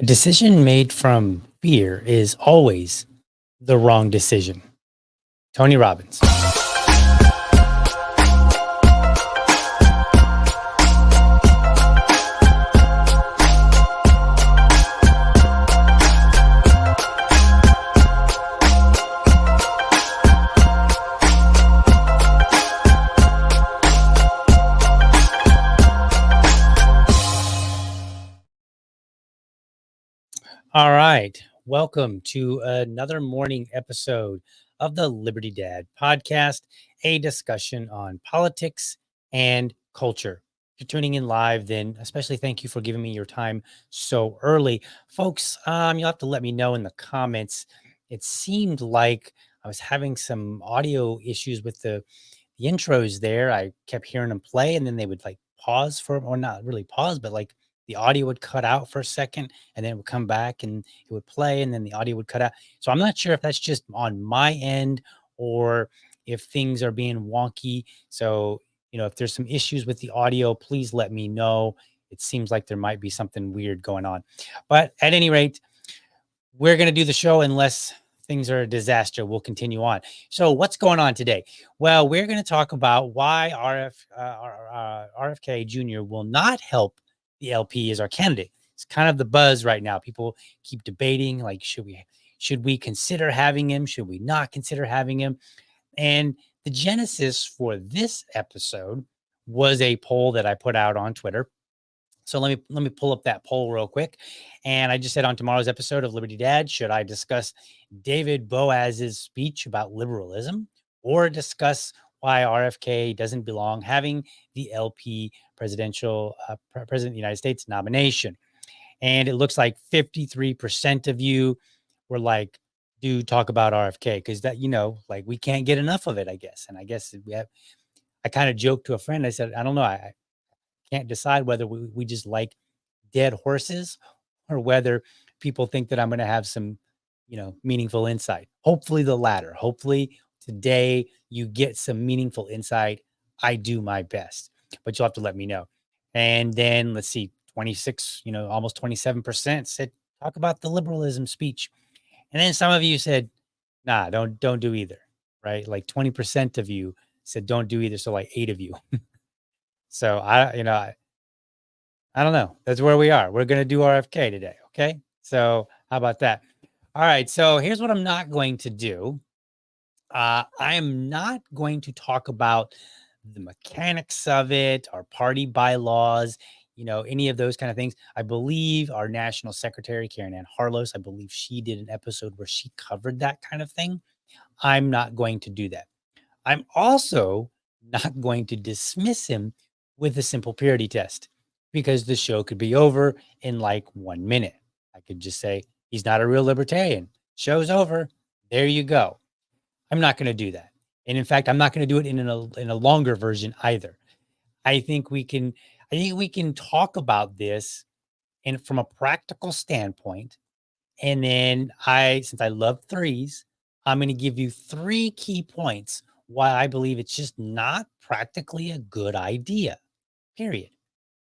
A decision made from fear is always the wrong decision. Tony Robbins. All right. Welcome to another morning episode of the Liberty Dad podcast, a discussion on politics and culture. If you're tuning in live, then especially thank you for giving me your time so early. Folks, you'll have to let me know in the comments. It seemed like I was having some audio issues with the intros there. I kept hearing them play and then they would like pause for, or not really pause, but like the audio would cut out for a second and then it would come back and it would play and then the audio would cut out. So I'm not sure if that's just on my end or if things are being wonky. So, if there's some issues with the audio, please let me know. It seems like there might be something weird going on. But at any rate, we're going to do the show unless things are a disaster. We'll continue on. So what's going on today? Well, we're going to talk about why RFK Jr. will not help the LP as our candidate. It's kind of the buzz right now. People keep debating, like, should we consider having him? Should we not consider having him? And the genesis for this episode was a poll that I put out on Twitter. So let me pull up that poll real quick. And I just said on tomorrow's episode of Liberty Dad, should I discuss David Boaz's speech about liberalism or discuss why RFK doesn't belong having the LP presidential president of the United States nomination? And it looks like 53% of you were like, do talk about RFK because that, like we can't get enough of it, I guess. And I guess I kind of joked to a friend. I said, I don't know. I can't decide whether we just like dead horses or whether people think that I'm going to have some, meaningful insight. Hopefully the latter. Hopefully today you get some meaningful insight. I do my best, but you'll have to let me know. And then let's see, 26, almost 27% said, talk about the liberalism speech. And then some of you said, nah, don't do either. Right. Like 20% of you said, don't do either. So like 8 of you. So I don't know. That's where we are. We're going to do RFK today. Okay. So how about that? All right. So here's what I'm not going to do. I am not going to talk about the mechanics of it, our party bylaws, any of those kind of things. I believe our national secretary, Karen Ann Harlos, I believe she did an episode where she covered that kind of thing. I'm not going to do that. I'm also not going to dismiss him with a simple purity test because the show could be over in like 1 minute. I could just say, he's not a real libertarian. Show's over. There you go. I'm not going to do that. And in fact, I'm not going to do it in a longer version either. I think we can talk about this and from a practical standpoint. And then since I love threes, I'm going to give you 3 key points why I believe it's just not practically a good idea, period.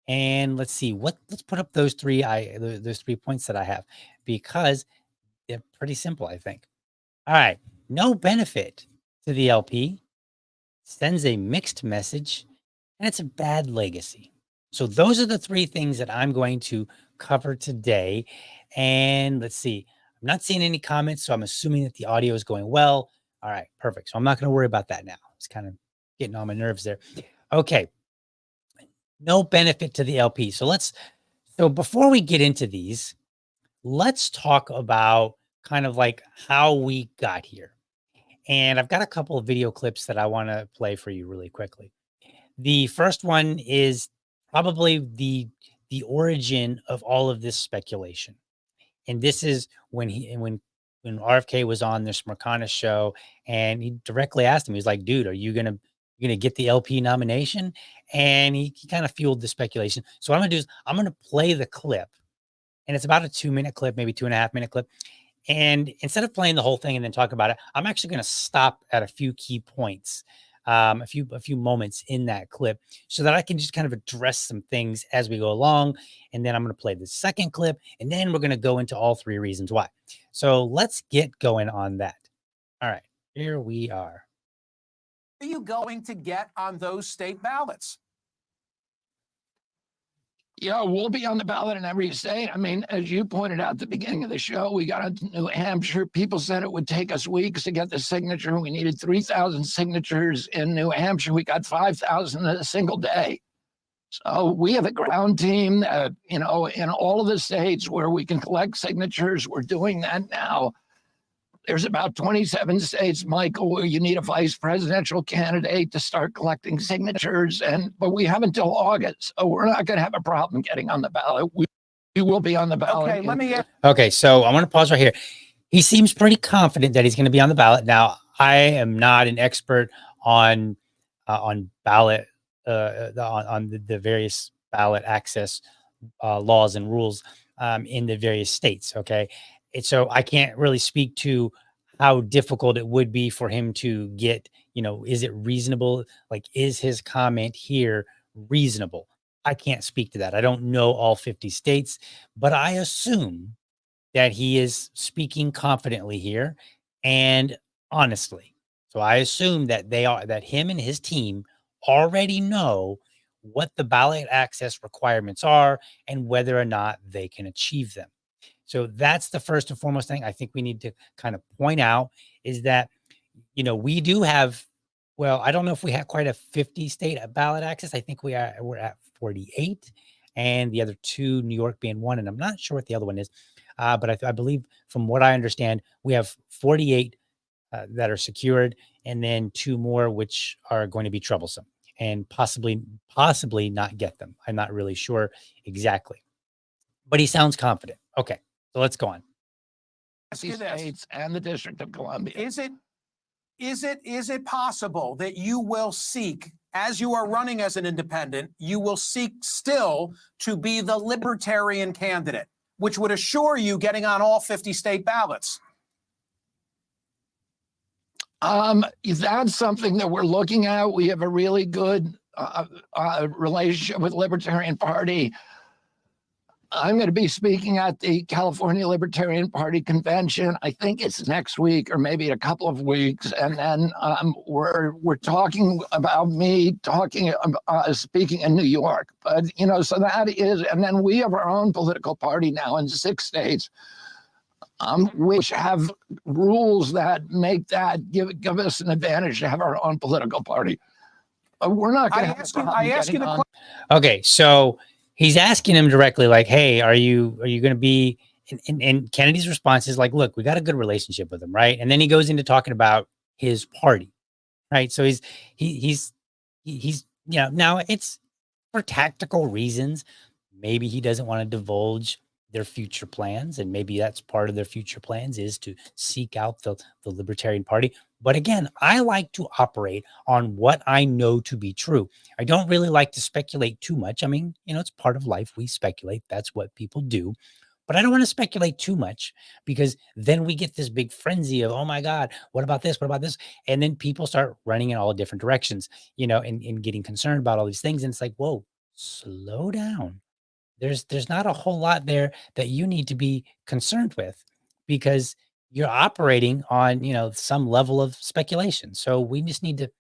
And let's see let's put up those 3 points that I have because they're pretty simple, I think. All right. No benefit to the LP, sends a mixed message, and it's a bad legacy. So those are the 3 things that I'm going to cover today. And let's see. I'm not seeing any comments, so I'm assuming that the audio is going well. All right, perfect. So I'm not going to worry about that now. It's kind of getting on my nerves there. Okay. No benefit to the LP. So before we get into these, let's talk about kind of like how we got here. And I've got a couple of video clips that I want to play for you really quickly. The first one is probably the origin of all of this speculation. And this is when RFK was on this Smirkana show and he directly asked him, he was like, dude, are you gonna get the LP nomination? And he kind of fueled the speculation. So what I'm gonna do is I'm gonna play the clip. And it's about a 2-minute clip, maybe 2.5-minute clip. And instead of playing the whole thing and then talk about it, I'm actually going to stop at a few key points a few moments in that clip so that I can just kind of address some things as we go along. And then I'm going to play the second clip, and then we're going to go into all 3 reasons why. So let's get going on that. All right, here we are. Are you going to get on those state ballots? Yeah, we'll be on the ballot in every state. I mean, as you pointed out at the beginning of the show, we got into New Hampshire. People said it would take us weeks to get the signature. We needed 3,000 signatures in New Hampshire. We got 5,000 in a single day. So we have a ground team that, in all of the states where we can collect signatures. We're doing that now. There's about 27 states, Michael, where you need a vice presidential candidate to start collecting signatures. But we have until August. So we're not going to have a problem getting on the ballot. We will be on the ballot. Okay, let me ask. Okay, so I want to pause right here. He seems pretty confident that he's going to be on the ballot. Now, I am not an expert on ballot, on the various ballot access laws and rules in the various states. Okay. And so I can't really speak to how difficult it would be for him to get, is it reasonable? Like, is his comment here reasonable? I can't speak to that. I don't know all 50 states, but I assume that he is speaking confidently here and honestly. So I assume that him and his team already know what the ballot access requirements are and whether or not they can achieve them. So that's the first and foremost thing I think we need to kind of point out is that, we do have, well, I don't know if we have quite a 50 state ballot access. I think we're at 48 and the other 2, New York being 1. And I'm not sure what the other one is. But I believe from what I understand, we have 48 that are secured and then 2 more, which are going to be troublesome and possibly not get them. I'm not really sure exactly, but he sounds confident. Okay. So let's go on. States and the District of Columbia. Is it possible that you will seek, as you are running as an independent, you will seek still to be the Libertarian candidate, which would assure you getting on all 50 state ballots? That's something that we're looking at. We have a really good relationship with Libertarian Party. I'm going to be speaking at the California Libertarian Party convention. I think it's next week or maybe a couple of weeks. And then we're talking about me speaking in New York. But, so that is, and then we have our own political party now in 6 states, which have rules that make that give us an advantage to have our own political party. But we're not going to have a problem getting on. Okay, so he's asking him directly, like, "Hey, are you going to be?" And Kennedy's response is like, "Look, we got a good relationship with him, right?" And then he goes into talking about his party, right? So he's now it's for tactical reasons. Maybe he doesn't want to divulge their future plans, and maybe that's part of their future plans is to seek out the Libertarian Party. But again, I like to operate on what I know to be true. I don't really like to speculate too much. I mean, it's part of life. We speculate. That's what people do. But I don't want to speculate too much because then we get this big frenzy of, oh my God, what about this? What about this? And then people start running in all different directions, and getting concerned about all these things. And it's like, whoa, slow down. There's not a whole lot there that you need to be concerned with because you're operating on, some level of speculation. So we just need to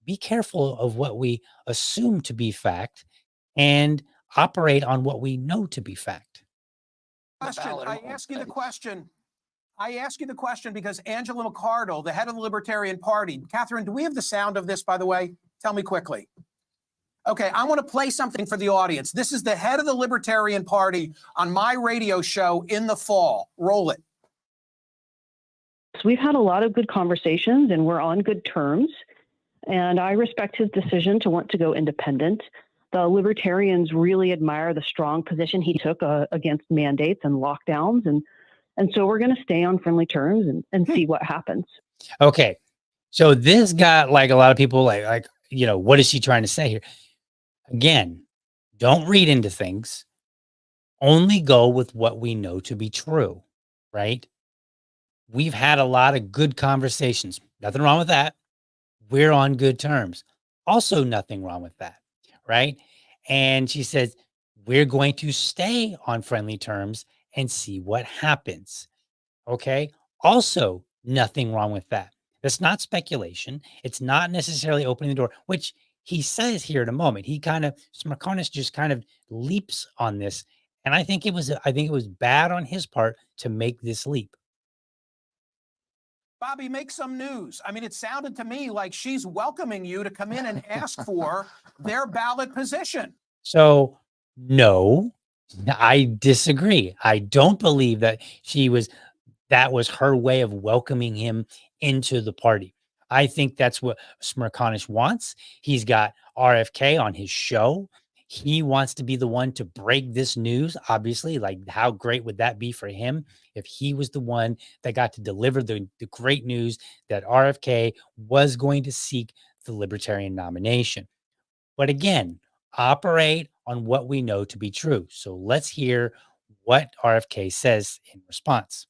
be careful of what we assume to be fact and operate on what we know to be fact. I ask you the question because Angela McArdle, the head of the Libertarian Party. Catherine, do we have the sound of this, by the way? Tell me quickly. Okay, I want to play something for the audience. This is the head of the Libertarian Party on my radio show in the fall. Roll it. We've had a lot of good conversations and we're on good terms. And I respect his decision to want to go independent. The Libertarians really admire the strong position he took against mandates and lockdowns. And so we're going to stay on friendly terms and see what happens. Okay. So this got like a lot of people like, what is she trying to say here? Again, don't read into things. Only go with what we know to be true, right? We've had a lot of good conversations. Nothing wrong with that. we're on good terms. Also, nothing wrong with that, right? And she says, we're going to stay on friendly terms and see what happens. Okay. Also, nothing wrong with that. That's not speculation. It's not necessarily opening the door, which he says here in a moment. He kind of, Smirkonis just kind of leaps on this. And I think it was bad on his part to make this leap. Bobby, make some news. I mean, it sounded to me like she's welcoming you to come in and ask for their ballot position. So, no, I disagree. I don't believe that that was her way of welcoming him into the party. I think that's what Smirkanish wants. He's got RFK on his show. He wants to be the one to break this news. Obviously, like how great would that be for him if he was the one that got to deliver the great news that RFK was going to seek the Libertarian nomination. But again, operate on what we know to be true. So let's hear what RFK says in response.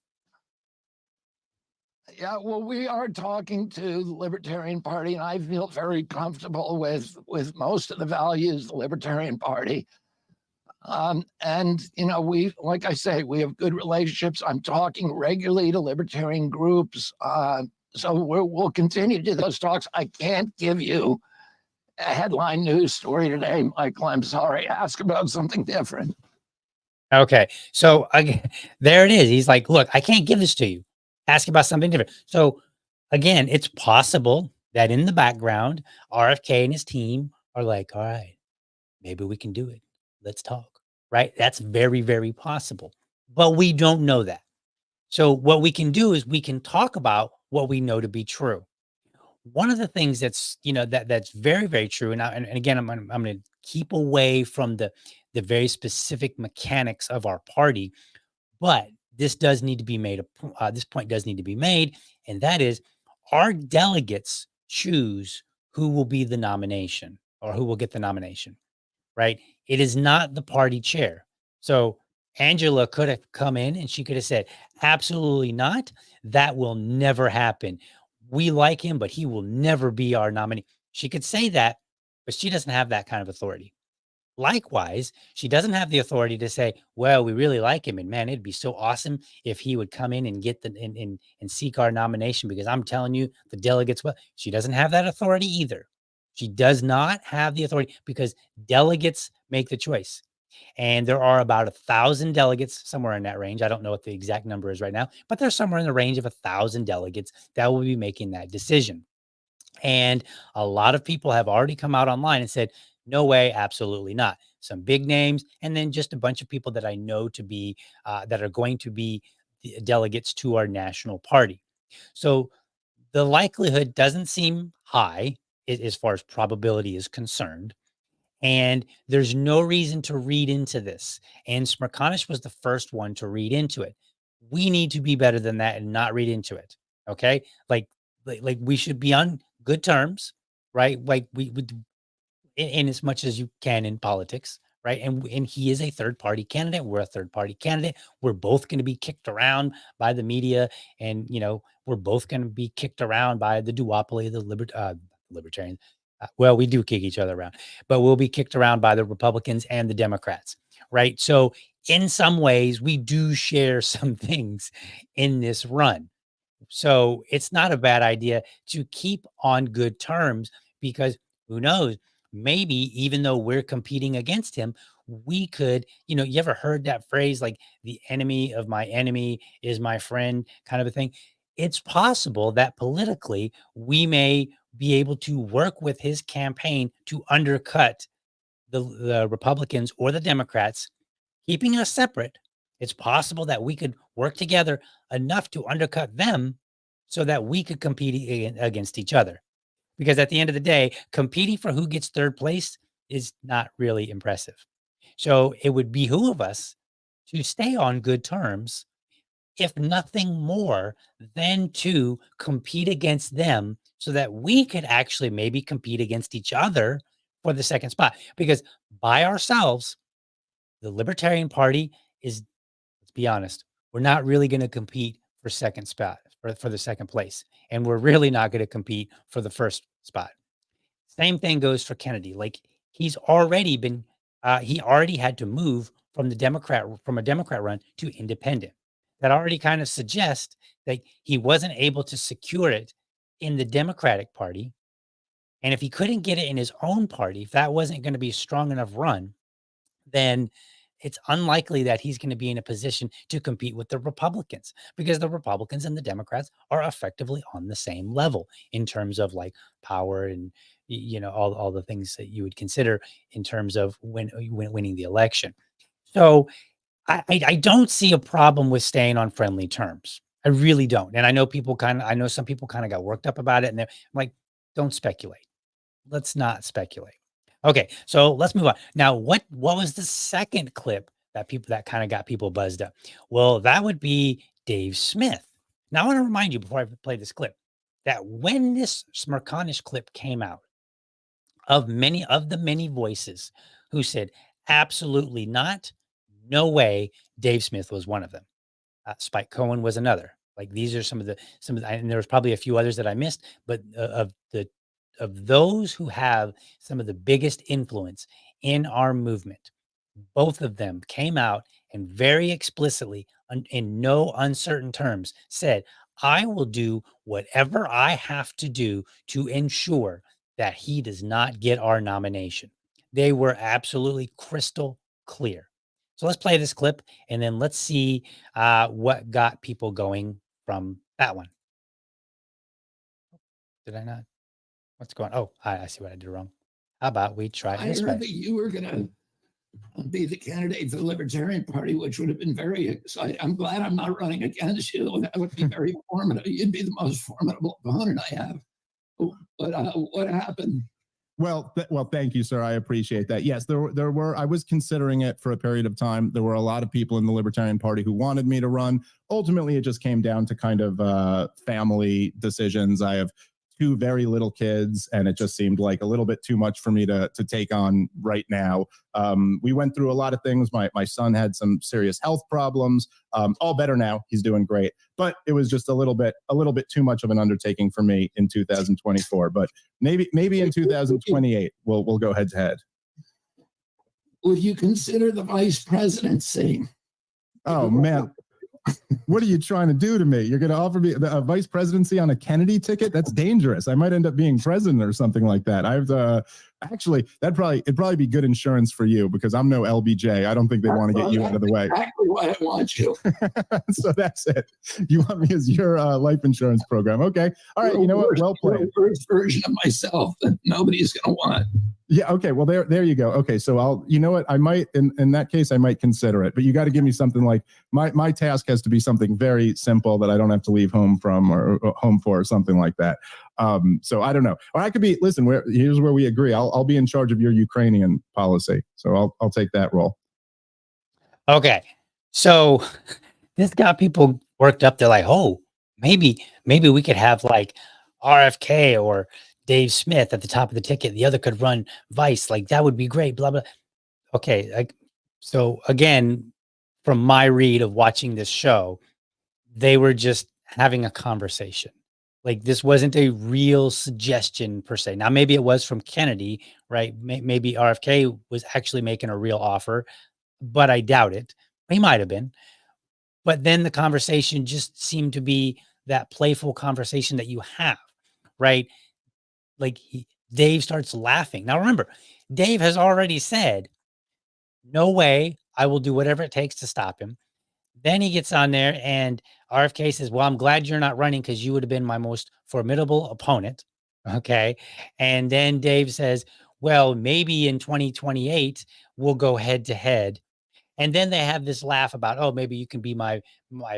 Yeah, well, we are talking to the Libertarian Party, and I feel very comfortable with most of the values of the Libertarian Party. And we, like I say, we have good relationships. I'm talking regularly to libertarian groups, so we'll continue to do those talks. I can't give you a headline news story today, Michael. I'm sorry. Ask about something different. Okay. So again, there it is. He's like, look, I can't give this to you. Ask about something different. So again, it's possible that in the background, RFK and his team are like, all right, maybe we can do it. Let's talk. Right. That's very, very possible. But we don't know that. So what we can do is we can talk about what we know to be true. One of the things that's, that's very, very true. And again, I'm going to keep away from the very specific mechanics of our party, but this does need to be made. This point does need to be made, and that is, our delegates choose who will be the nomination or who will get the nomination. Right? It is not the party chair. So Angela could have come in and she could have said, absolutely not. That will never happen. We like him, but he will never be our nominee. She could say that, but she doesn't have that kind of authority. Likewise, she doesn't have the authority to say, well, we really like him. And man, it'd be so awesome if he would come in and get and seek our nomination, because I'm telling you, the delegates, well, she doesn't have that authority either. She does not have the authority because delegates make the choice. And there are about 1,000 delegates, somewhere in that range. I don't know what the exact number is right now, but there's somewhere in the range of 1,000 delegates that will be making that decision. And a lot of people have already come out online and said, no way, absolutely not. Some big names, and then just a bunch of people that I know to be, that are going to be the delegates to our national party. So the likelihood doesn't seem high as far as probability is concerned. And there's no reason to read into this. And Smirkanish was the first one to read into it. We need to be better than that and not read into it. Okay. Like we should be on good terms, right? Like we would, in as much as you can in politics, right? And he is a third party candidate. We're a third party candidate. We're both going to be kicked around by the media, and we're both going to be kicked around by the duopoly, the libertarians. Well, we do kick each other around, but we'll be kicked around by the Republicans and the Democrats, right? So in some ways, we do share some things in this run. So it's not a bad idea to keep on good terms, because who knows, maybe even though we're competing against him, we could, you ever heard that phrase, like the enemy of my enemy is my friend, kind of a thing? It's possible that politically we may be able to work with his campaign to undercut the Republicans or the Democrats, keeping us separate. It's possible that we could work together enough to undercut them so that we could compete against each other. Because at the end of the day, competing for who gets third place is not really impressive. So it would behoove us to stay on good terms, if nothing more than to compete against them so that we could actually maybe compete against each other for the second spot. Because by ourselves, the Libertarian Party is, let's be honest, we're not really going to compete for second spot, for the second place. And we're really not going to compete for the first spot. Same thing goes for Kennedy. Like he's already been, he already had to move from a Democrat run to independent. That already kind of suggests that he wasn't able to secure it in the Democratic Party. And if he couldn't get it in his own party, if that wasn't going to be a strong enough run, then it's unlikely that he's going to be in a position to compete with the Republicans, because the Republicans and the Democrats are effectively on the same level in terms of like power and all the things that you would consider in terms of winning the election. So I don't see a problem with staying on friendly terms. I really don't. And I know some people kind of got worked up about it, and they're like, don't speculate. Let's not speculate. Okay, so let's move on. Now, what was the second clip that kind of got people buzzed up? Well, that would be Dave Smith. Now, I want to remind you before I play this clip that when this Smirconish clip came out, of the many voices who said absolutely not, no way, Dave Smith was one of them. Spike Cohen was another. Like these are some of the, and there was probably a few others that I missed, but of those who have some of the biggest influence in our movement, both of them came out and very explicitly, in no uncertain terms, said, I will do whatever I have to do to ensure that he does not get our nomination. They were absolutely crystal clear. So let's play this clip and then let's see what got people going from that one. Did I not? What's going on? Oh, I see what I did wrong. How about we try I this heard way? that you were going to be the candidate for the Libertarian Party, which would have been very exciting. I'm glad I'm not running against you. That would be very formidable. You'd be the most formidable opponent I have. But what happened? Well, thank you, sir. I appreciate that. Yes, there were. I was considering it for a period of time. There were a lot of people in the Libertarian Party who wanted me to run. Ultimately, it just came down to kind of family decisions. I have two very little kids, and it just seemed like a little bit too much for me to take on right now. We went through a lot of things. My son had some serious health problems. All better now. He's doing great. But it was just a little bit too much of an undertaking for me in 2024. But maybe in 2028 we'll go head to head. Would you consider the vice presidency? Oh man. What are you trying to do to me? You're going to offer me a vice presidency on a Kennedy ticket? That's dangerous. I might end up being president or something like that. I have to actually, it'd probably be good insurance for you, because I'm no LBJ. I don't think they want to get you out of the way. Exactly why I want you. So that's it. You want me as your life insurance program? Okay. All right. You know what? Well played. Worst version of myself that nobody's going to want. Yeah. Okay. Well, there you go. Okay. So you know what? I might, in that case, I might consider it, but you got to give me something like my task has to be something very simple that I don't have to leave home from or home for or something like that. So I don't know. Or I could be, listen, here's where we agree. I'll be in charge of your Ukrainian policy. So I'll take that role. Okay. So this got people worked up. They're like, oh, maybe we could have like RFK or Dave Smith at the top of the ticket. The other could run vice. Like that would be great. Blah, blah. Okay. So again, from my read of watching this show, they were just having a conversation. Like this wasn't a real suggestion per se. Now, maybe it was from Kennedy, right? Maybe RFK was actually making a real offer, but I doubt it. He might have been. But then the conversation just seemed to be that playful conversation that you have, right? Like Dave starts laughing. Now, remember, Dave has already said, no way, I will do whatever it takes to stop him. Then he gets on there and RFK says, well, I'm glad you're not running because you would have been my most formidable opponent. Okay. And then Dave says, well, maybe in 2028, we'll go head to head. And then they have this laugh about, oh, maybe you can be my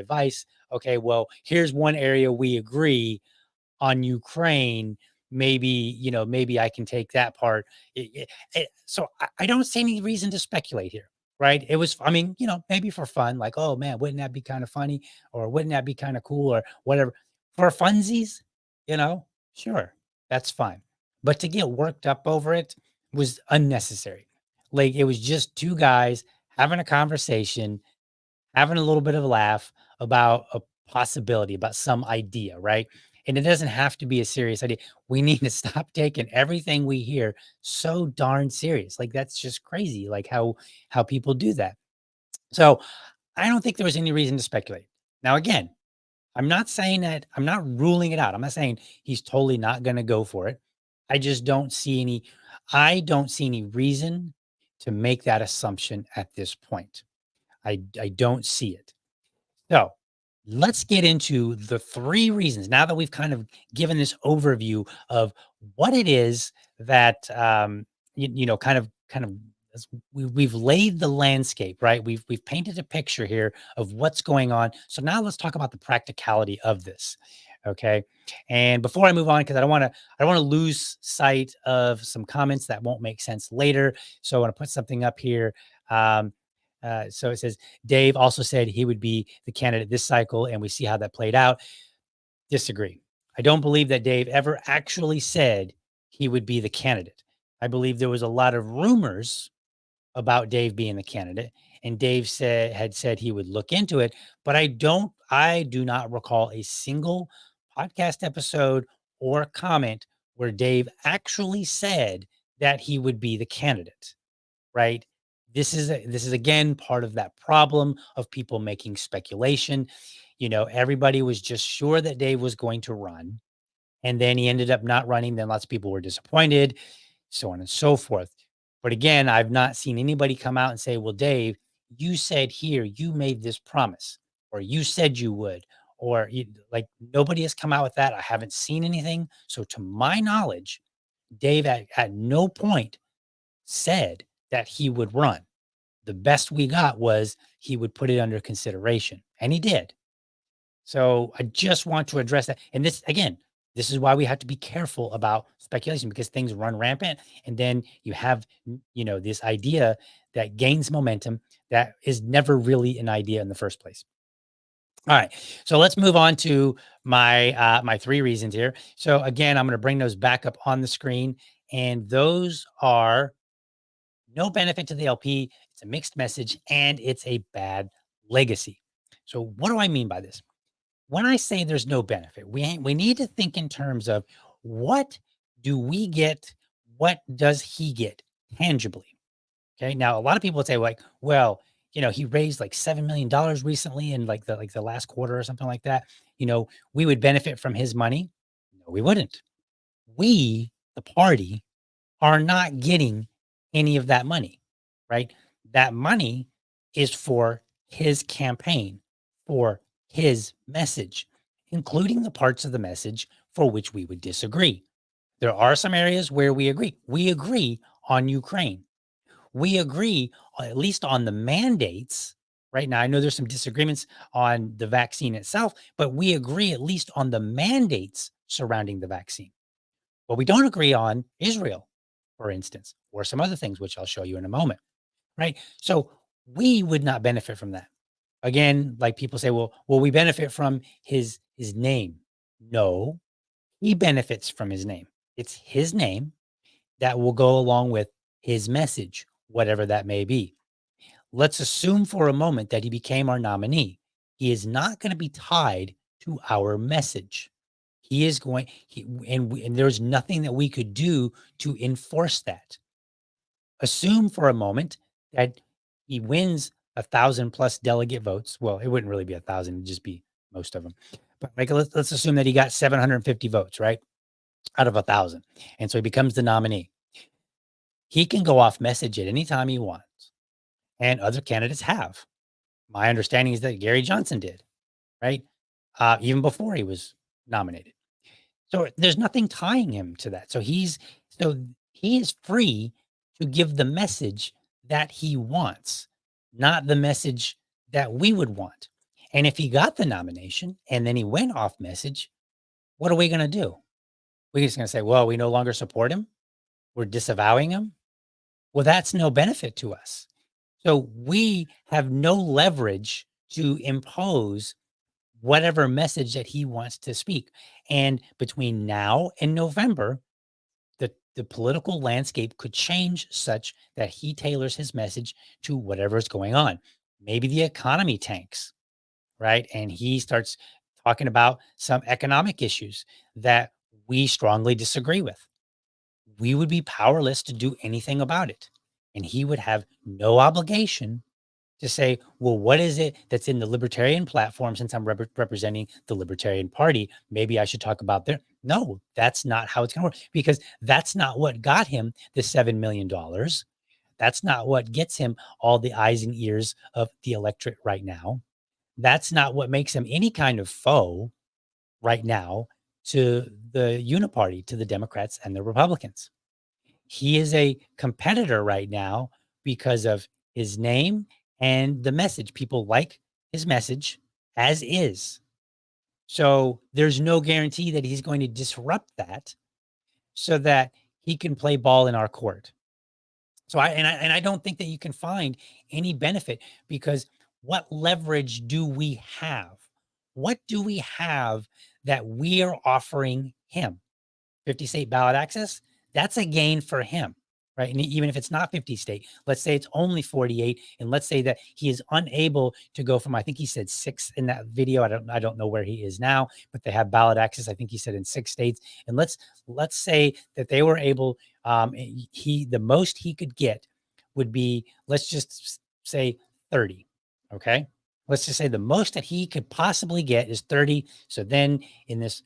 vice. Okay. Well, here's one area we agree on Ukraine. Maybe, maybe I can take that part. So I don't see any reason to speculate here. Right. It was, I mean, maybe for fun, like, oh man, wouldn't that be kind of funny? Or wouldn't that be kind of cool or whatever for funsies, sure, that's fine. But to get worked up over it was unnecessary. Like it was just two guys having a conversation, having a little bit of a laugh about a possibility, about some idea. Right. And it doesn't have to be a serious idea. We need to stop taking everything we hear so darn serious. Like that's just crazy. Like how people do that. So I don't think there was any reason to speculate. Now, again, I'm not saying that I'm not ruling it out. I'm not saying he's totally not going to go for it. I just don't see any reason to make that assumption at this point. I don't see it. So let's get into the 3 reasons now that we've kind of given this overview of what it is that, kind of we've laid the landscape, right? We've painted a picture here of what's going on. So now let's talk about the practicality of this. Okay. And before I move on, because I don't want to lose sight of some comments that won't make sense later. So I want to put something up here. So it says, Dave also said he would be the candidate this cycle, and we see how that played out. Disagree. I don't believe that Dave ever actually said he would be the candidate. I believe there was a lot of rumors about Dave being the candidate, and Dave had said he would look into it, but I do not recall a single podcast episode or comment where Dave actually said that he would be the candidate, right? This is again part of that problem of people making speculation. Everybody was just sure that Dave was going to run, and then he ended up not running. Then lots of people were disappointed, so on and so forth. But again, I've not seen anybody come out and say, well, Dave, you said here, you made this promise, or you said you would, or like nobody has come out with that. I haven't seen anything. So to my knowledge, Dave at no point said that he would run. The best we got was he would put it under consideration, and he did. So I just want to address that. And this is why we have to be careful about speculation, because things run rampant, and then you have, this idea that gains momentum that is never really an idea in the first place. All right, so let's move on to my my 3 reasons here. So again, I'm going to bring those back up on the screen, and those are no benefit to the LP. It's a mixed message, and it's a bad legacy. So what do I mean by this? When I say there's no benefit, we need to think in terms of what do we get? What does he get tangibly? Okay. Now, a lot of people would say like, well, he raised like $7 million recently in like the last quarter or something like that. We would benefit from his money. No, we wouldn't. We, the party, are not getting any of that money, right? That money is for his campaign, for his message, including the parts of the message for which we would disagree. There are some areas where we agree. We agree on Ukraine. We agree at least on the mandates. Right now, I know there's some disagreements on the vaccine itself, but we agree at least on the mandates surrounding the vaccine. What we don't agree on Israel, for instance, or some other things, which I'll show you in a moment, right? So we would not benefit from that. Again, like people say, well, we benefit from his name. No, he benefits from his name. It's his name that will go along with his message, whatever that may be. Let's assume for a moment that he became our nominee. He is not going to be tied to our message. He is going, and there's nothing that we could do to enforce that. Assume for a moment that he wins 1,000+ delegate votes. Well, it wouldn't really be 1,000; it'd just be most of them. But let's assume that he got 750 votes, right, out of 1,000, and so he becomes the nominee. He can go off message at any time he wants, and other candidates have. My understanding is that Gary Johnson did, right, even before he was nominated. So there's nothing tying him to that. So he is free to give the message that he wants, not the message that we would want. And if he got the nomination and then he went off message, what are we going to do? We're just going to say, well, we no longer support him. We're disavowing him. Well, that's no benefit to us. So we have no leverage to impose whatever message that he wants to speak. And between now and November, the political landscape could change such that he tailors his message to whatever is going on. Maybe the economy tanks, right? And he starts talking about some economic issues that we strongly disagree with. We would be powerless to do anything about it. And he would have no obligation to say, well, what is it that's in the libertarian platform since I'm representing the Libertarian Party? Maybe I should talk about there. No, that's not how it's going to work, because that's not what got him the $7 million. That's not what gets him all the eyes and ears of the electorate right now. That's not what makes him any kind of foe right now to the uniparty, to the Democrats and the Republicans. He is a competitor right now because of his name and the message. People like his message as is. So there's no guarantee that he's going to disrupt that so that he can play ball in our court. So I don't think that you can find any benefit, because what leverage do we have? What do we have that we are offering him? 50 state ballot access? That's a gain for him, right? And even if it's not 50 state, let's say it's only 48, and let's say that he is unable to go from, I think he said 6 in that video. I don't know where he is now, but they have ballot access, I think he said, in 6 states. And let's say that they were able, the most he could get would be, let's just say 30. Okay. Let's just say the most that he could possibly get is 30. So then in this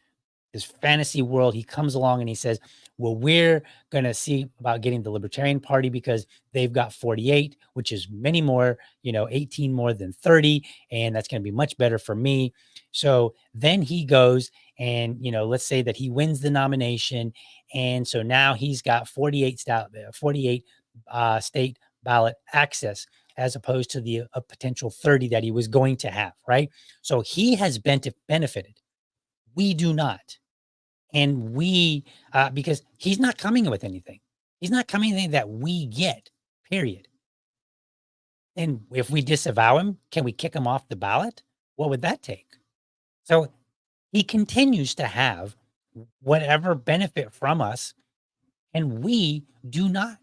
fantasy world, he comes along and he says, well, we're going to see about getting the Libertarian Party because they've got 48, which is many more, 18 more than 30. And that's going to be much better for me. So then he goes and, let's say that he wins the nomination. And so now he's got 48 state ballot access, as opposed to the potential 30 that he was going to have. Right. So he has benefited. We do not. And we, because he's not coming with anything. He's not coming with anything that we get, period. And if we disavow him, can we kick him off the ballot? What would that take? So he continues to have whatever benefit from us. And we do not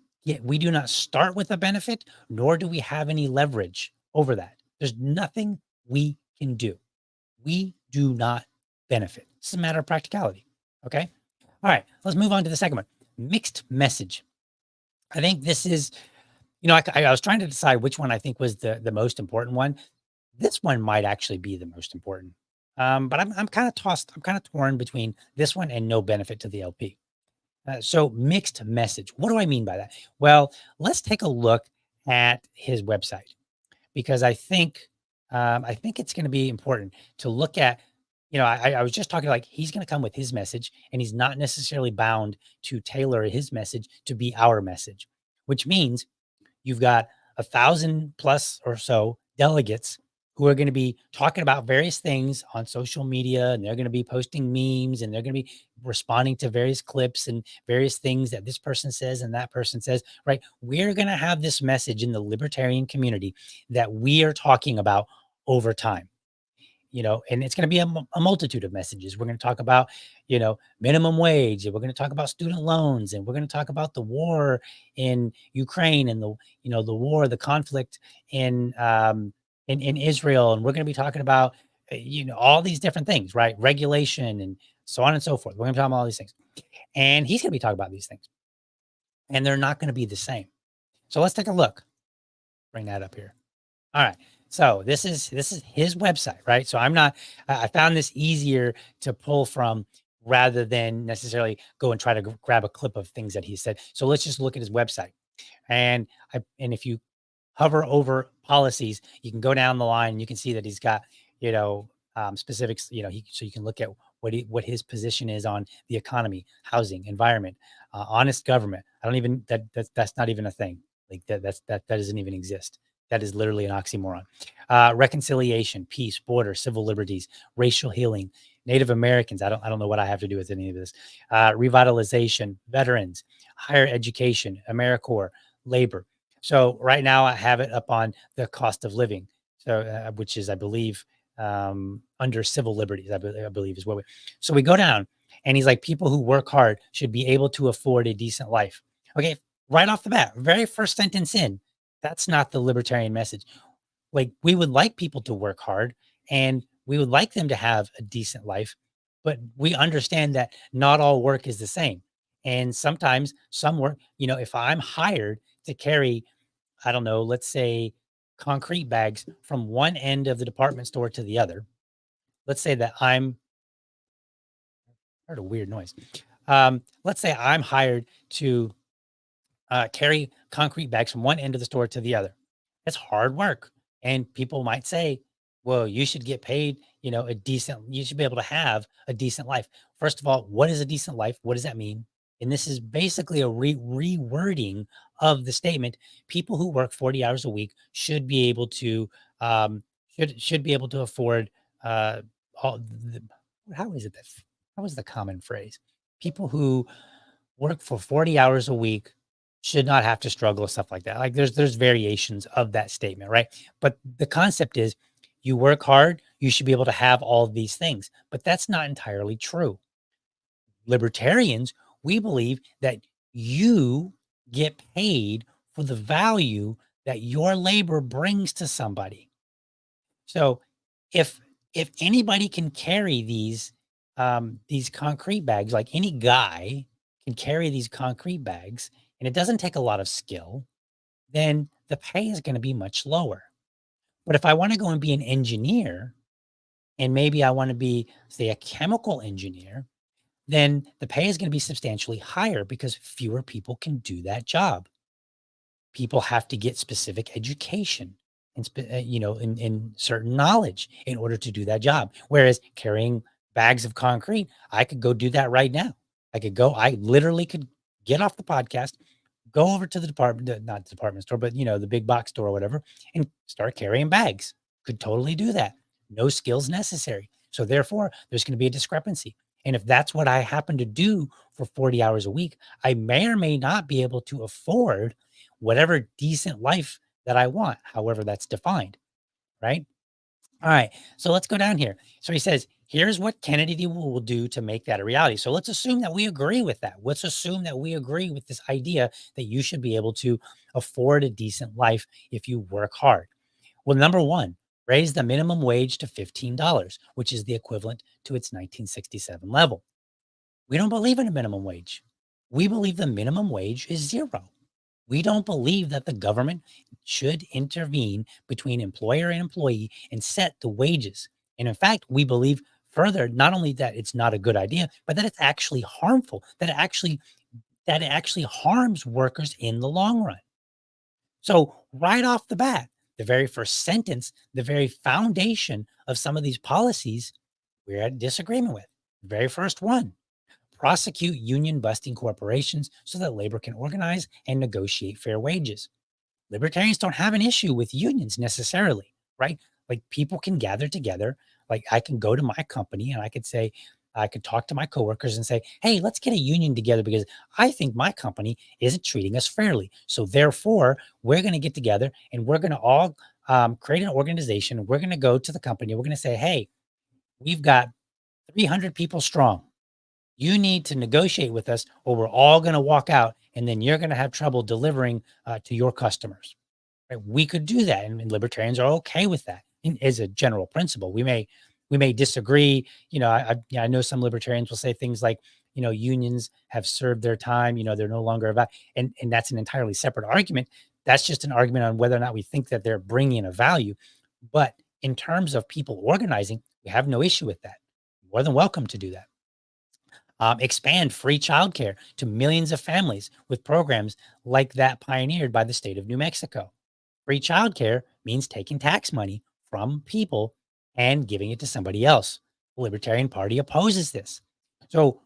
start with a benefit, nor do we have any leverage over that. There's nothing we can do. We do not benefit. It's a matter of practicality. Okay. All right. Let's move on to the second one. Mixed message. I think this is, I was trying to decide which one I think was the most important one. This one might actually be the most important. But I'm kind of tossed. I'm kind of torn between this one and no benefit to the LP. So mixed message. What do I mean by that? Well, let's take a look at his website, because I think it's going to be important to look at. I was just talking, like, he's going to come with his message, and he's not necessarily bound to tailor his message to be our message, which means you've got 1,000 plus or so delegates who are going to be talking about various things on social media, and they're going to be posting memes, and they're going to be responding to various clips and various things that this person says and that person says, right? We're going to have this message in the libertarian community that we are talking about over time. And it's going to be a multitude of messages. We're going to talk about, minimum wage, and we're going to talk about student loans, and we're going to talk about the war in Ukraine, and the war, the conflict in Israel. And we're going to be talking about, all these different things, right? Regulation and so on and so forth. We're going to be talking about all these things, and he's going to be talking about these things, and they're not going to be the same. So let's take a look. Bring that up here. All right. So this is his website, right? So I found this easier to pull from rather than necessarily go and try to grab a clip of things that he said. So let's just look at his website. And if you hover over policies, you can go down the line and you can see that he's got, specifics, so you can look at what his position is on the economy, housing, environment, honest government. That's not even a thing. Like that doesn't even exist. That is literally an oxymoron. Reconciliation, peace, border, civil liberties, racial healing, Native Americans. I don't know what I have to do with any of this. Revitalization, veterans, higher education, AmeriCorps, labor. So right now I have it up on the cost of living. So which is, I believe, under civil liberties, I believe is what so we go down, and he's like, people who work hard should be able to afford a decent life. Okay. Right off the bat, very first sentence in, that's not the libertarian message. Like, we would like people to work hard, and We would like them to have a decent life, but we understand that not all work is the same. And sometimes some work, if I'm hired to carry, I don't know, let's say concrete bags from one end of the department store to the other. Let's say that I heard a weird noise. Let's say I'm hired to carry concrete bags from one end of the store to the other. It's hard work. And people might say, well, you should get paid, you should be able to have a decent life. First of all, what is a decent life? What does that mean? And this is basically a rewording of the statement. People who work 40 hours a week should be able to, should be able to afford, all the, how is it that, how is the common phrase? People who work for 40 hours a week should not have to struggle with stuff like that. Like there's variations of that statement, right? But the concept is you work hard, you should be able to have all of these things. But that's not entirely true. Libertarians, we believe that you get paid for the value that your labor brings to somebody. So if anybody can carry these concrete bags, like any guy can carry these concrete bags, and it doesn't take a lot of skill, then the pay is going to be much lower. But if I want to go and be an engineer, and maybe I want to be, say, a chemical engineer, then the pay is going to be substantially higher because fewer people can do that job. People have to get specific education and, in certain knowledge in order to do that job. Whereas carrying bags of concrete, I could go do that right now. I literally could get off the podcast, go over to the not the department store, but the big box store or whatever, and start carrying bags. Could totally do that. No skills necessary. So therefore, there's going to be a discrepancy. And if that's what I happen to do for 40 hours a week, I may or may not be able to afford whatever decent life that I want, however that's defined, right? All right, so let's go down here. So he says, here's what Kennedy will do to make that a reality. So let's assume that we agree with that. Let's assume that we agree with this idea that you should be able to afford a decent life if you work hard. Well, number one, raise the minimum wage to $15, which is the equivalent to its 1967 level. We don't believe in a minimum wage. We believe the minimum wage is zero. We don't believe that the government should intervene between employer and employee and set the wages. And in fact, we believe further, not only that it's not a good idea, but that it's actually harmful, that it actually harms workers in the long run. So right off the bat, the very first sentence, the very foundation of some of these policies, we're at disagreement with. The very first one. Prosecute union busting corporations so that labor can organize and negotiate fair wages. Libertarians don't have an issue with unions necessarily, right? Like people can gather together. Like I can go to my company and I could talk to my coworkers and say, hey, let's get a union together because I think my company isn't treating us fairly. So therefore, we're going to get together and we're going to all create an organization. We're going to go to the company. We're going to say, hey, we've got 300 people strong. You need to negotiate with us or we're all going to walk out and then you're going to have trouble delivering to your customers. Right? We could do that. And libertarians are okay with that as a general principle. We may disagree. I know some libertarians will say things like, unions have served their time, they're no longer about, and that's an entirely separate argument. That's just an argument on whether or not we think that they're bringing a value. But in terms of people organizing, we have no issue with that. More than welcome to do that. Expand free childcare to millions of families with programs like that pioneered by the state of New Mexico. Free childcare means taking tax money from people and giving it to somebody else. The Libertarian Party opposes this. So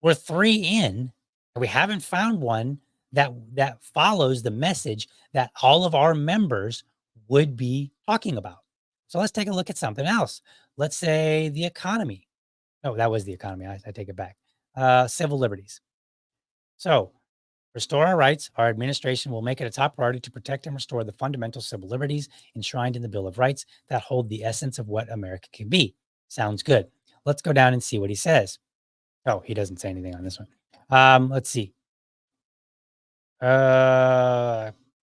we're 3 in, and we haven't found one that follows the message that all of our members would be talking about. So let's take a look at something else. Let's say the economy. No, that was the economy. I take it back. Civil liberties. So, restore our rights. Our administration will make it a top priority to protect and restore the fundamental civil liberties enshrined in the Bill of Rights that hold the essence of what America can be. Sounds good. Let's go down and see what he says. Oh, he doesn't say anything on this one. Let's see.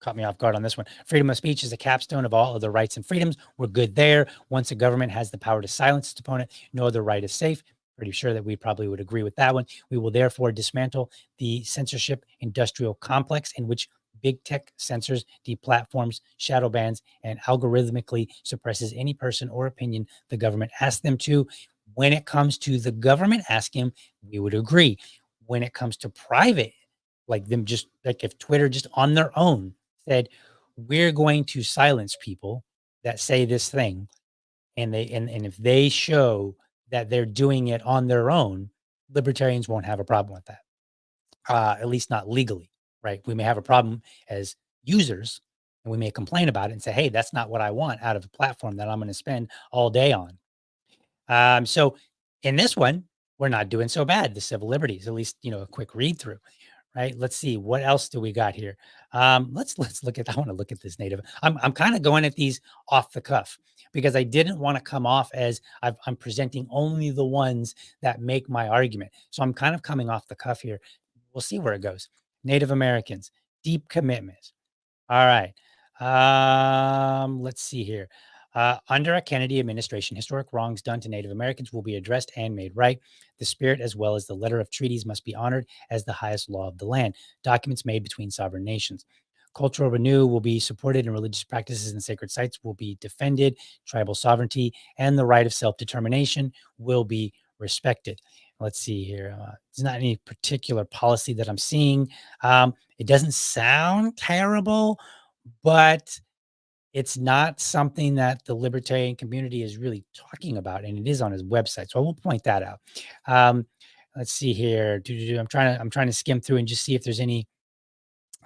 caught me off guard on this one. Freedom of speech is a capstone of all other rights and freedoms. We're good there. Once a government has the power to silence its opponent, no other right is safe. Pretty sure that we probably would agree with that one. We will therefore dismantle the censorship industrial complex in which big tech censors, deplatforms, shadow bans, and algorithmically suppresses any person or opinion the government asks them to. When it comes to the government asking, we would agree. When it comes to private, like them just like if Twitter just on their own said, we're going to silence people that say this thing, and if they show that they're doing it on their own, libertarians won't have a problem with that. At least not legally, right? We may have a problem as users, and we may complain about it and say, hey, that's not what I want out of a platform that I'm going to spend all day on. So in this one, we're not doing so bad. The civil liberties, at least, a quick read through, right? Let's see, what else do we got here? Let's look at, I want to look at this native. I'm kind of going at these off the cuff because I didn't want to come off as I'm presenting only the ones that make my argument. So I'm kind of coming off the cuff here. We'll see where it goes. Native Americans, deep commitment. All right. Let's see here. Under a Kennedy administration, historic wrongs done to Native Americans will be addressed and made right. The spirit as well as the letter of treaties must be honored as the highest law of the land. Documents made between sovereign nations. Cultural renewal will be supported and religious practices and sacred sites will be defended. Tribal sovereignty and the right of self-determination will be respected. Let's see here. There's not any particular policy that I'm seeing. It doesn't sound terrible, but it's not something that the libertarian community is really talking about, and it is on his website. So I will point that out. Let's see here. I'm trying to skim through and just see if there's any.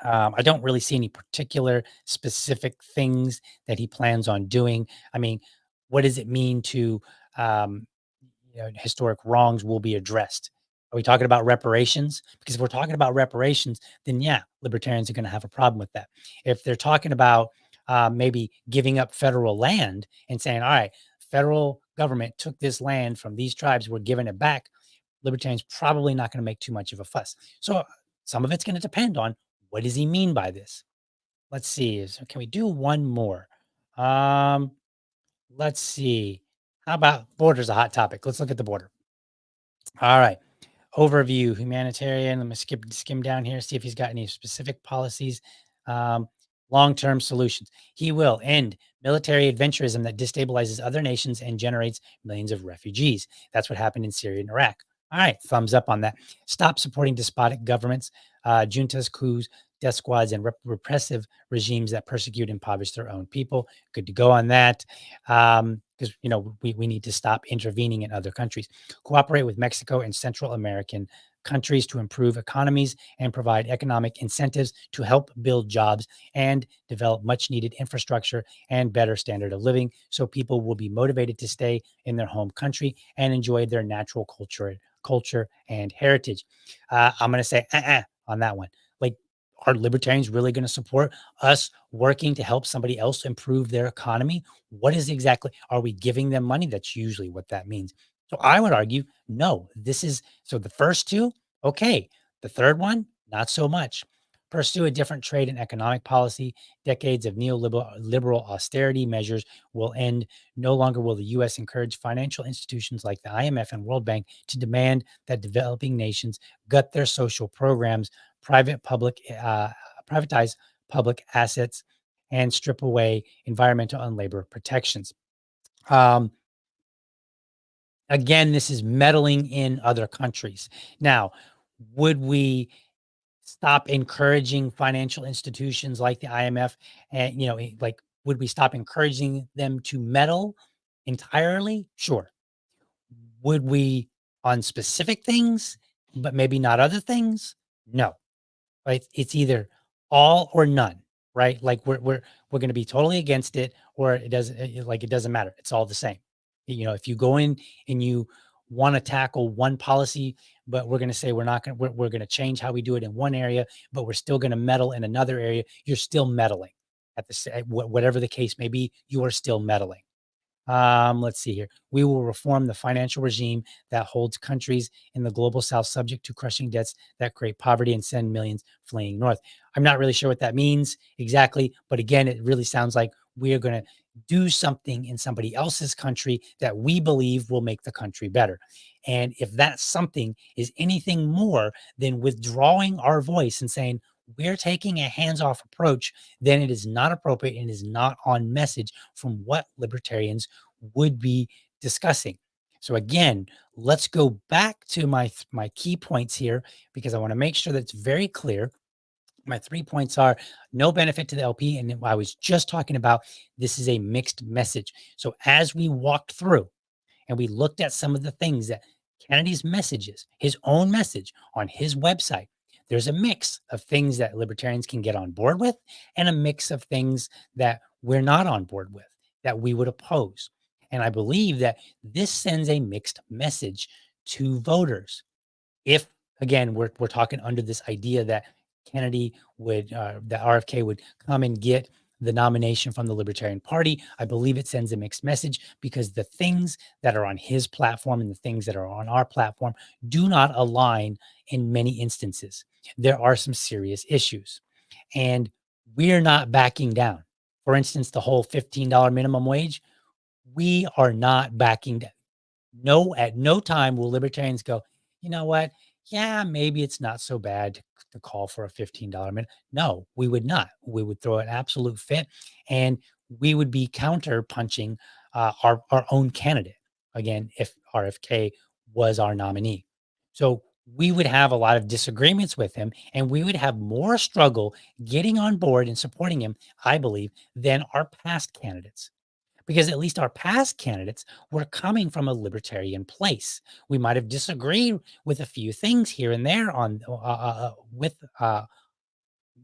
I don't really see any particular specific things that he plans on doing. I mean, what does it mean to historic wrongs will be addressed? Are we talking about reparations? Because if we're talking about reparations, then yeah, libertarians are going to have a problem with that. If they're talking about maybe giving up federal land and saying, all right, federal government took this land from these tribes, we're giving it back, libertarians probably not going to make too much of a fuss. So some of it's going to depend on what does he mean by this? Let's see. Can we do one more? Let's see. How about border's a hot topic? Let's look at the border. All right. Overview, humanitarian. Let me skim down here, see if he's got any specific policies. Long-term solutions. He will end military adventurism that destabilizes other nations and generates millions of refugees. That's what happened in Syria and Iraq. All right, thumbs up on that. Stop supporting despotic governments, juntas, coups, death squads, and repressive regimes that persecute and impoverish their own people. Good to go on that. Because we need to stop intervening in other countries. Cooperate with Mexico and Central American countries to improve economies and provide economic incentives to help build jobs and develop much needed infrastructure and better standard of living so people will be motivated to stay in their home country and enjoy their natural culture and heritage. I'm going to say on that one. Like, are libertarians really going to support us working to help somebody else improve their economy? What is exactly, are we giving them money? That's usually what that means. So I would argue, no, so the first two, okay. The third one, not so much. Pursue a different trade and economic policy. Decades of neoliberal austerity measures will end. No longer will the U.S. encourage financial institutions like the IMF and World Bank to demand that developing nations gut their social programs, privatize public assets, and strip away environmental and labor protections. Again, this is meddling in other countries. Now, would we stop encouraging financial institutions like the IMF and, would we stop encouraging them to meddle entirely? Sure. Would we on specific things, but maybe not other things? No. Right? It's either all or none, right? Like we're going to be totally against it, or it doesn't matter. It's all the same. If you go in and you want to tackle one policy, but we're going to say we're going to change how we do it in one area, but we're still going to meddle in another area, you're still meddling whatever the case may be, you are still meddling. Let's see here. We will reform the financial regime that holds countries in the global south subject to crushing debts that create poverty and send millions fleeing north. I'm not really sure what that means exactly, but again, it really sounds like we are going to do something in somebody else's country that we believe will make the country better. And if that something is anything more than withdrawing our voice and saying, we're taking a hands-off approach, then it is not appropriate and is not on message from what libertarians would be discussing. So again, let's go back to my key points here, because I want to make sure that it's very clear. My 3 points are no benefit to the LP. And I was just talking about this is a mixed message. So as we walked through and we looked at some of the things that Kennedy's messages, his own message on his website, there's a mix of things that libertarians can get on board with and a mix of things that we're not on board with, that we would oppose. And I believe that this sends a mixed message to voters. If, again, we're talking under this idea that Kennedy would, that RFK would come and get the nomination from the Libertarian Party, I believe it sends a mixed message, because the things that are on his platform and the things that are on our platform do not align in many instances. There are some serious issues, and we're not backing down. For instance, the whole $15 minimum wage, we are not backing down. No, at no time will libertarians go, you know what? Yeah, maybe it's not so bad to call for a $15 minute. No, we would not. We would throw an absolute fit, and we would be counter punching our own candidate again if RFK was our nominee. So we would have a lot of disagreements with him, and we would have more struggle getting on board and supporting him, I believe, than our past candidates, because at least our past candidates were coming from a libertarian place. We might have disagreed with a few things here and there on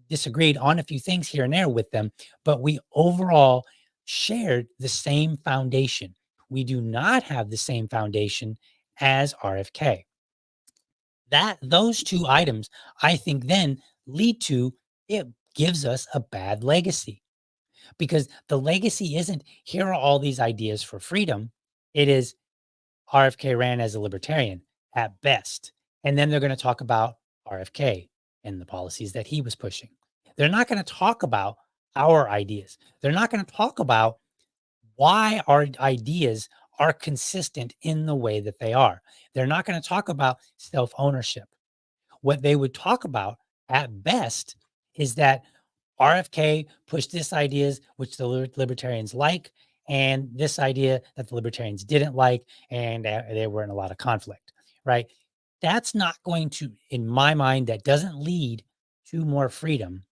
disagreed on a few things here and there with them, but we overall shared the same foundation. We do not have the same foundation as RFK. Those two items, I think, then lead to, it gives us a bad legacy, because the legacy isn't, here are all these ideas for freedom. It is, RFK ran as a libertarian at best. And then they're going to talk about RFK and the policies that he was pushing. They're not going to talk about our ideas. They're not going to talk about why our ideas are consistent in the way that they are. They're not going to talk about self-ownership. What they would talk about at best is that RFK pushed this ideas which the libertarians like, and this idea that the libertarians didn't like, and they were in a lot of conflict, right? That's not going to, in my mind, that doesn't lead to more freedom.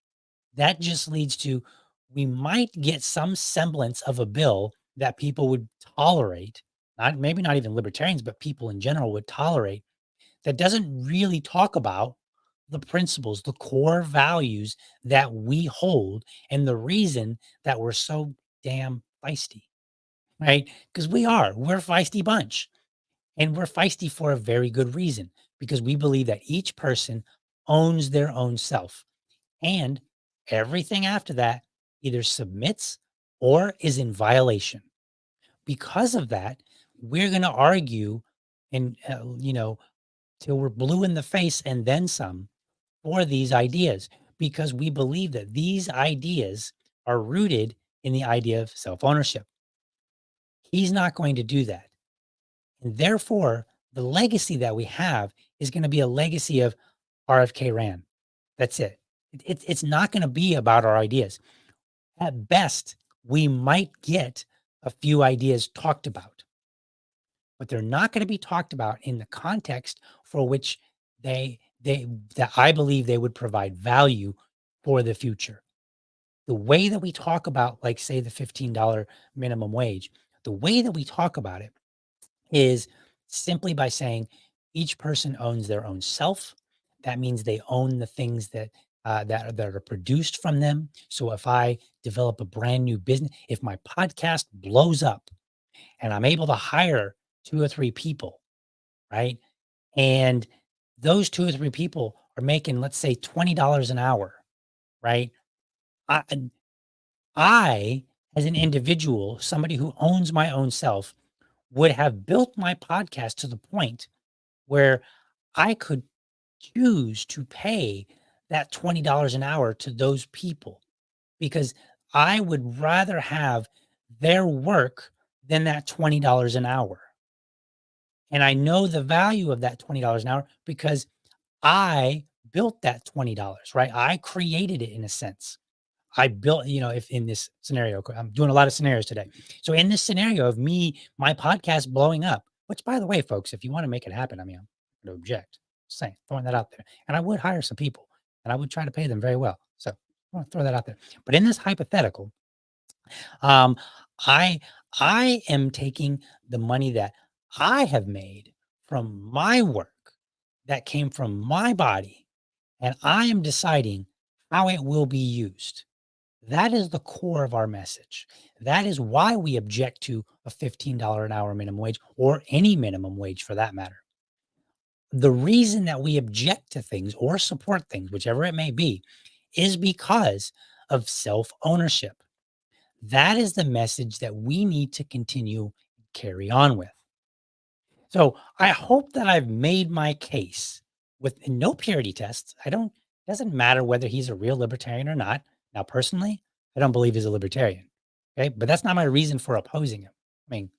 That just leads to, we might get some semblance of a bill that people would tolerate, not maybe not even libertarians, but people in general would tolerate, that doesn't really talk about the principles, the core values that we hold, and the reason that we're so damn feisty, right? Because we're a feisty bunch, and we're feisty for a very good reason, because we believe that each person owns their own self, and everything after that either submits or is in violation. Because of that, we're going to argue and, till we're blue in the face and then some for these ideas, because we believe that these ideas are rooted in the idea of self-ownership. He's not going to do that. And therefore, the legacy that we have is going to be a legacy of RFK ran. That's it. It's not going to be about our ideas. At best, we might get a few ideas talked about, but they're not going to be talked about in the context for which that I believe they would provide value for the future. The way that we talk about, like, say, the $15 minimum wage, the way that we talk about it is simply by saying each person owns their own self. That means they own the things that are produced from them. So if I develop a brand new business, if my podcast blows up and I'm able to hire 2 or 3 people, right? And those 2 or 3 people are making, let's say, $20 an hour, right? I as an individual, somebody who owns my own self, would have built my podcast to the point where I could choose to pay that $20 an hour to those people, because I would rather have their work than that $20 an hour. And I know the value of that $20 an hour because I built that $20, right? I created it in a sense. I built, if in this scenario, I'm doing a lot of scenarios today. So in this scenario of me, my podcast blowing up, which by the way, folks, if you want to make it happen, I mean, I'm going to object. Just saying, throwing that out there. And I would hire some people and I would try to pay them very well. So I want to throw that out there. But in this hypothetical, um, I I am taking the money that I have made from my work that came from my body, and I am deciding how it will be used. That is the core of our message. That is why we object to a $15 an hour minimum wage or any minimum wage for that matter. The reason that we object to things or support things, whichever it may be, is because of self ownership. That is the message that we need to continue carry on with. So I hope that I've made my case with no purity tests. Doesn't matter whether he's a real libertarian or not. Now, personally, I don't believe he's a libertarian. Okay. But that's not my reason for opposing him.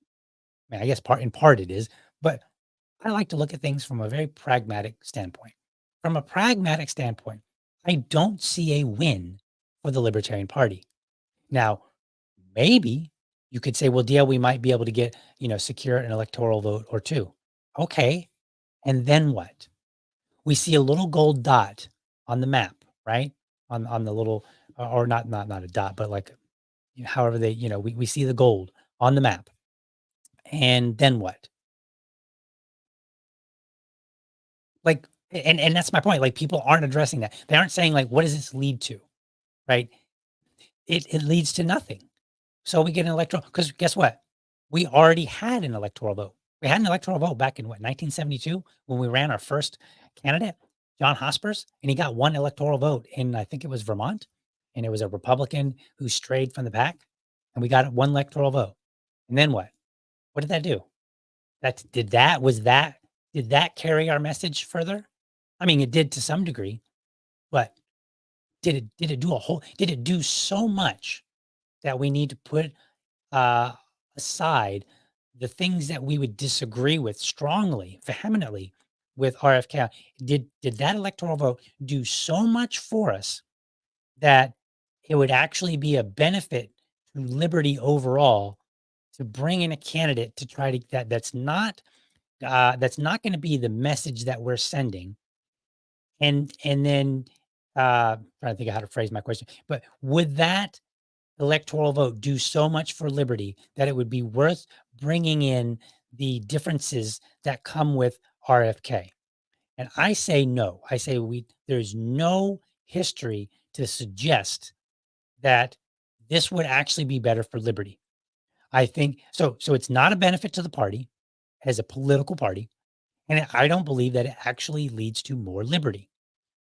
I guess in part it is, but I like to look at things from a very pragmatic standpoint. From a pragmatic standpoint, I don't see a win for the Libertarian Party. Now, maybe you could say, well, Dale, we might be able to get, secure an electoral vote or two. Okay. And then what? We see a little gold dot on the map, right? On the little, or not a dot, but like, however we see the gold on the map. And then what? Like, and that's my point. Like, people aren't addressing that. They aren't saying, like, what does this lead to? Right? It leads to nothing. So we get an electoral, because guess what? We already had an electoral vote. We had an electoral vote back in 1972 when we ran our first candidate, John Hospers, and he got one electoral vote in, I think it was Vermont, and it was a Republican who strayed from the pack, and we got one electoral vote. And then what? What did that do? Did that carry our message further? I mean, it did to some degree, but did it do so much that we need to put aside the things that we would disagree with strongly, vehemently with RFK? Did that electoral vote do so much for us that it would actually be a benefit to liberty overall to bring in a candidate to try to that's not going to be the message that we're sending? And then trying to think of how to phrase my question, but would that electoral vote do so much for liberty that it would be worth bringing in the differences that come with RFK? And I say no. I say there's no history to suggest that this would actually be better for liberty. I think so. So it's not a benefit to the party as a political party. And I don't believe that it actually leads to more liberty.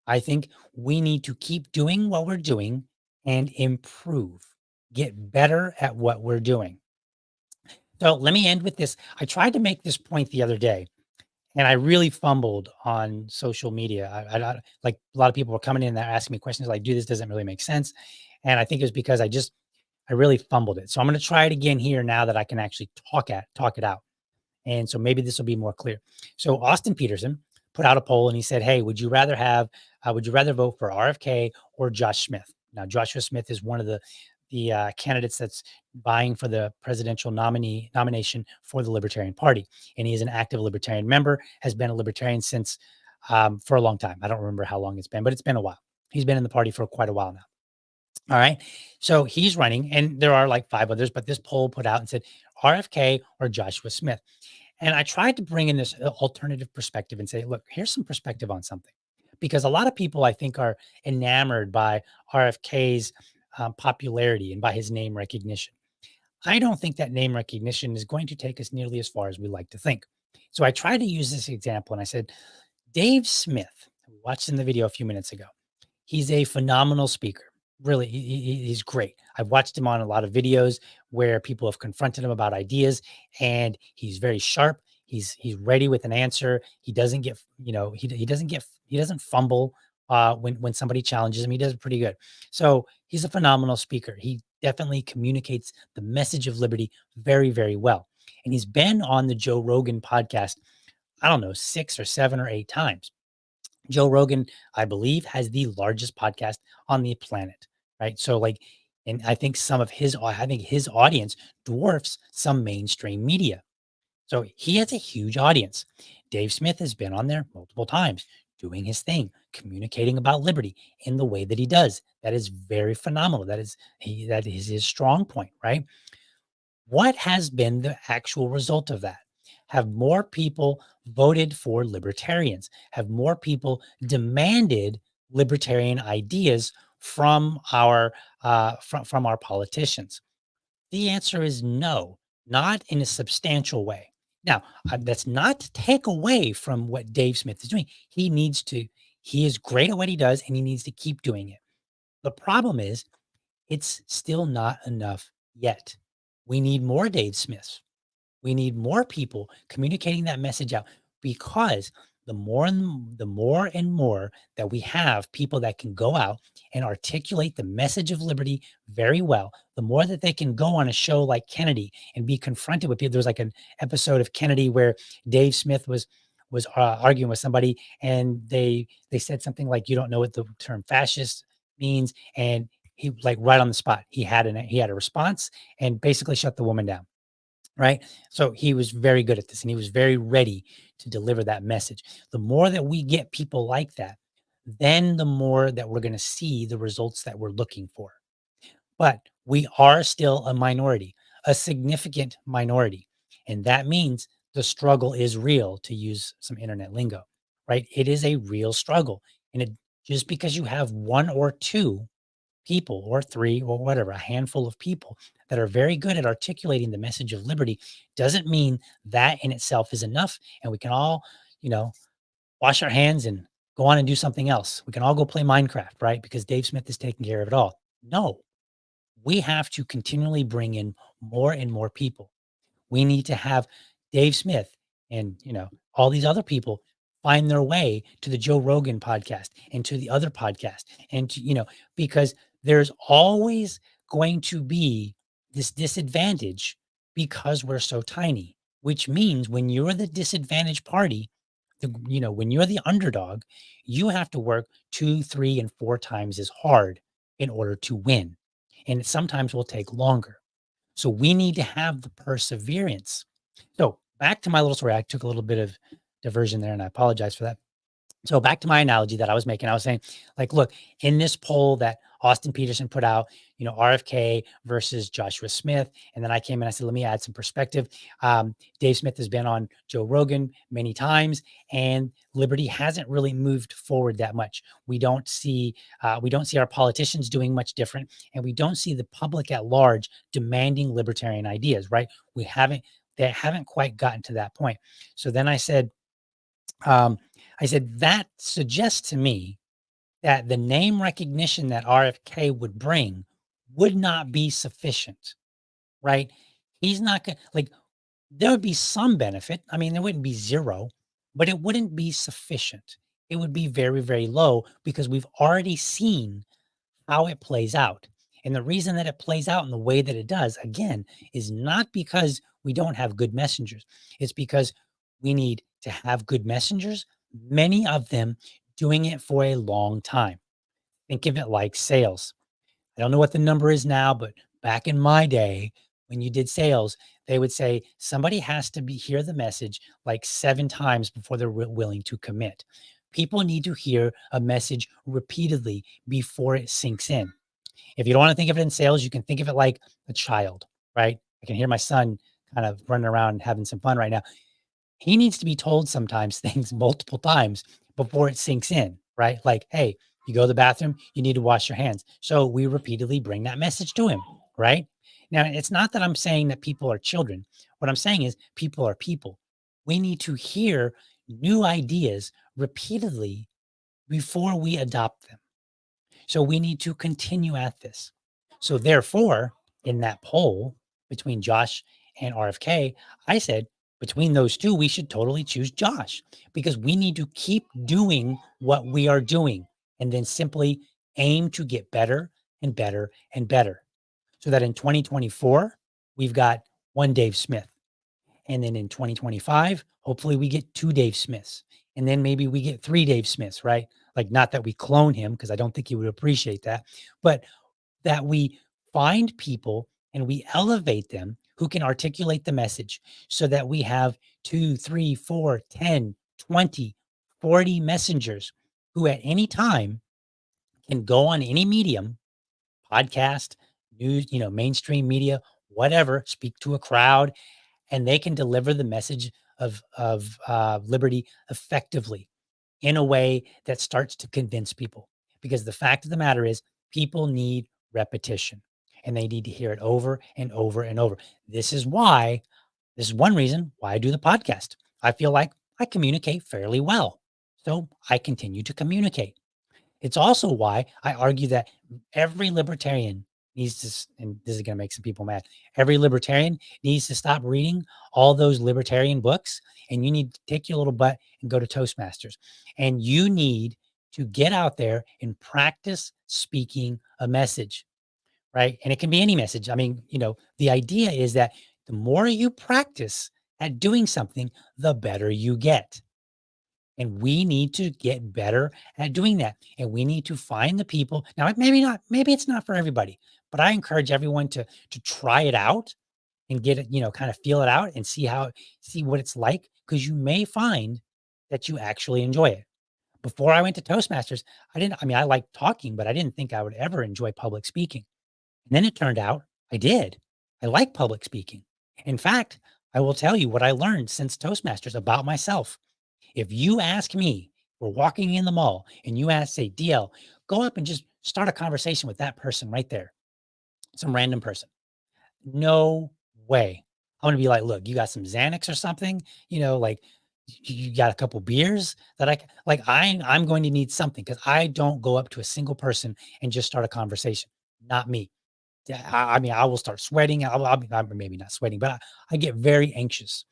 I think we need to keep doing what we're doing and improve, get better at what we're doing. So let me end with this. I tried to make this point the other day, and I really fumbled on social media. I like a lot of people were coming in there asking me questions like, dude, this doesn't really make sense. And I think it was because I really fumbled it. So I'm going to try it again here now that I can actually talk it out. And so maybe this will be more clear. So Austin Peterson put out a poll and he said, hey, would you rather vote for RFK or Josh Smith? Now, Joshua Smith is one of the candidates that's vying for the presidential nomination for the Libertarian Party. And he is an active Libertarian member, has been a Libertarian since for a long time. I don't remember how long it's been, but it's been a while. He's been in the party for quite a while now. All right. So he's running, and there are like 5 others, but this poll put out and said RFK or Joshua Smith. And I tried to bring in this alternative perspective and say, look, here's some perspective on something. Because a lot of people, I think, are enamored by RFK's popularity and by his name recognition. I don't think that name recognition is going to take us nearly as far as we like to think. So I tried to use this example, and I said, Dave Smith, who watched in the video a few minutes ago, he's a phenomenal speaker. really, he's great. I've watched him on a lot of videos where people have confronted him about ideas, and he's very sharp. He's ready with an answer. He doesn't get, he doesn't fumble when somebody challenges him. He does pretty good. So he's a phenomenal speaker. He definitely communicates the message of liberty very, very well. And he's been on the Joe Rogan podcast, I don't know, 6 or 7 or 8 times. Joe Rogan, I believe, has the largest podcast on the planet, right? So like, and I think I think his audience dwarfs some mainstream media. So he has a huge audience. Dave Smith has been on there multiple times doing his thing, communicating about liberty in the way that he does. That is very phenomenal. That is his strong point, right? What has been the actual result of that? Have more people voted for libertarians? Have more people demanded libertarian ideas from from our politicians? The answer is no, not in a substantial way. Now, that's not to take away from what Dave Smith is doing. He is great at what he does, and he needs to keep doing it. The problem is it's still not enough yet. We need more Dave Smiths. We need more people communicating that message out, because the more and more that we have people that can go out and articulate the message of liberty very well, the more that they can go on a show like Kennedy and be confronted with people. There was like an episode of Kennedy where Dave Smith was arguing with somebody, and they said something like, "You don't know what the term fascist means," and he, like, right on the spot, he had a response and basically shut the woman down. Right. So he was very good at this, and he was very ready to deliver that message. The more that we get people like that, then the more that we're going to see the results that we're looking for. But we are still a minority, a significant minority. And that means the struggle is real, to use some internet lingo, right? It is a real struggle. And just because you have one or two people, or 3, or whatever, a handful of people that are very good at articulating the message of liberty, doesn't mean that in itself is enough. And we can all, you know, wash our hands and go on and do something else. We can all go play Minecraft, right? Because Dave Smith is taking care of it all. No, we have to continually bring in more and more people. We need to have Dave Smith and, all these other people find their way to the Joe Rogan podcast and to the other podcast, and because there's always going to be this disadvantage because we're so tiny, which means when you're the disadvantaged party, when you're the underdog, you have to work 2, 3, and 4 times as hard in order to win. And it sometimes will take longer. So we need to have the perseverance. So back to my little story. I took a little bit of diversion there, and I apologize for that. So back to my analogy that I was making, I was saying, like, look, in this poll that Austin Peterson put out, RFK versus Joshua Smith. And then I came in, I said, let me add some perspective. Dave Smith has been on Joe Rogan many times, and liberty hasn't really moved forward that much. We don't see our politicians doing much different, and we don't see the public at large demanding libertarian ideas, right? They haven't quite gotten to that point. So then I said, that suggests to me that the name recognition that RFK would bring would not be sufficient, right? He's not going to, there would be some benefit. I mean, there wouldn't be zero, but it wouldn't be sufficient. It would be very, very low, because we've already seen how it plays out. And the reason that it plays out in the way that it does, again, is not because we don't have good messengers. It's because we need to have good messengers, many of them doing it for a long time. Think of it like sales. I don't know what the number is now, but back in my day, when you did sales, they would say somebody has to hear the message like 7 times before they're willing to commit. People need to hear a message repeatedly before it sinks in. If you don't want to think of it in sales, you can think of it like a child, right? I can hear my son kind of running around and having some fun right now. He needs to be told sometimes things multiple times before it sinks in, right? Like, hey, you go to the bathroom, you need to wash your hands. So we repeatedly bring that message to him, right? Now, it's not that I'm saying that people are children. What I'm saying is people are people. We need to hear new ideas repeatedly before we adopt them. So we need to continue at this. So therefore, in that poll between Josh and RFK, I said between those two, we should totally choose Josh because we need to keep doing what we are doing and then simply aim to get better and better and better. So that in 2024, we've got one Dave Smith. And then in 2025, hopefully we get 2 Dave Smiths. And then maybe we get 3 Dave Smiths, right? Like, not that we clone him, because I don't think he would appreciate that, but that we find people and we elevate them who can articulate the message so that we have 2, 3, 4, 10, 20, 40 messengers who at any time can go on any medium, podcast, news, mainstream media, whatever, speak to a crowd, and they can deliver the message of liberty effectively in a way that starts to convince people. Because the fact of the matter is, people need repetition, and they need to hear it over and over and over. This is one reason why I do the podcast. I feel like I communicate fairly well, so I continue to communicate. It's also why I argue that every libertarian needs to, and this is going to make some people mad, every libertarian needs to stop reading all those libertarian books, and you need to take your little butt and go to Toastmasters. And you need to get out there and practice speaking a message, right? And it can be any message. I mean, the idea is that the more you practice at doing something, the better you get. And we need to get better at doing that. And we need to find the people. Now, maybe it's not for everybody, but I encourage everyone to try it out and get it, kind of feel it out and see what it's like, because you may find that you actually enjoy it. Before I went to Toastmasters, I liked talking, but I didn't think I would ever enjoy public speaking. And then it turned out I did. I like public speaking. In fact, I will tell you what I learned since Toastmasters about myself. If you ask me, we're walking in the mall and you say, DL, go up and just start a conversation with that person right there, some random person. No way. I'm going to be like, look, you got some Xanax or something, like you got a couple beers that I'm going to need something, because I don't go up to a single person and just start a conversation. Not me. I will start sweating. I'll be maybe not sweating, but I get very anxious.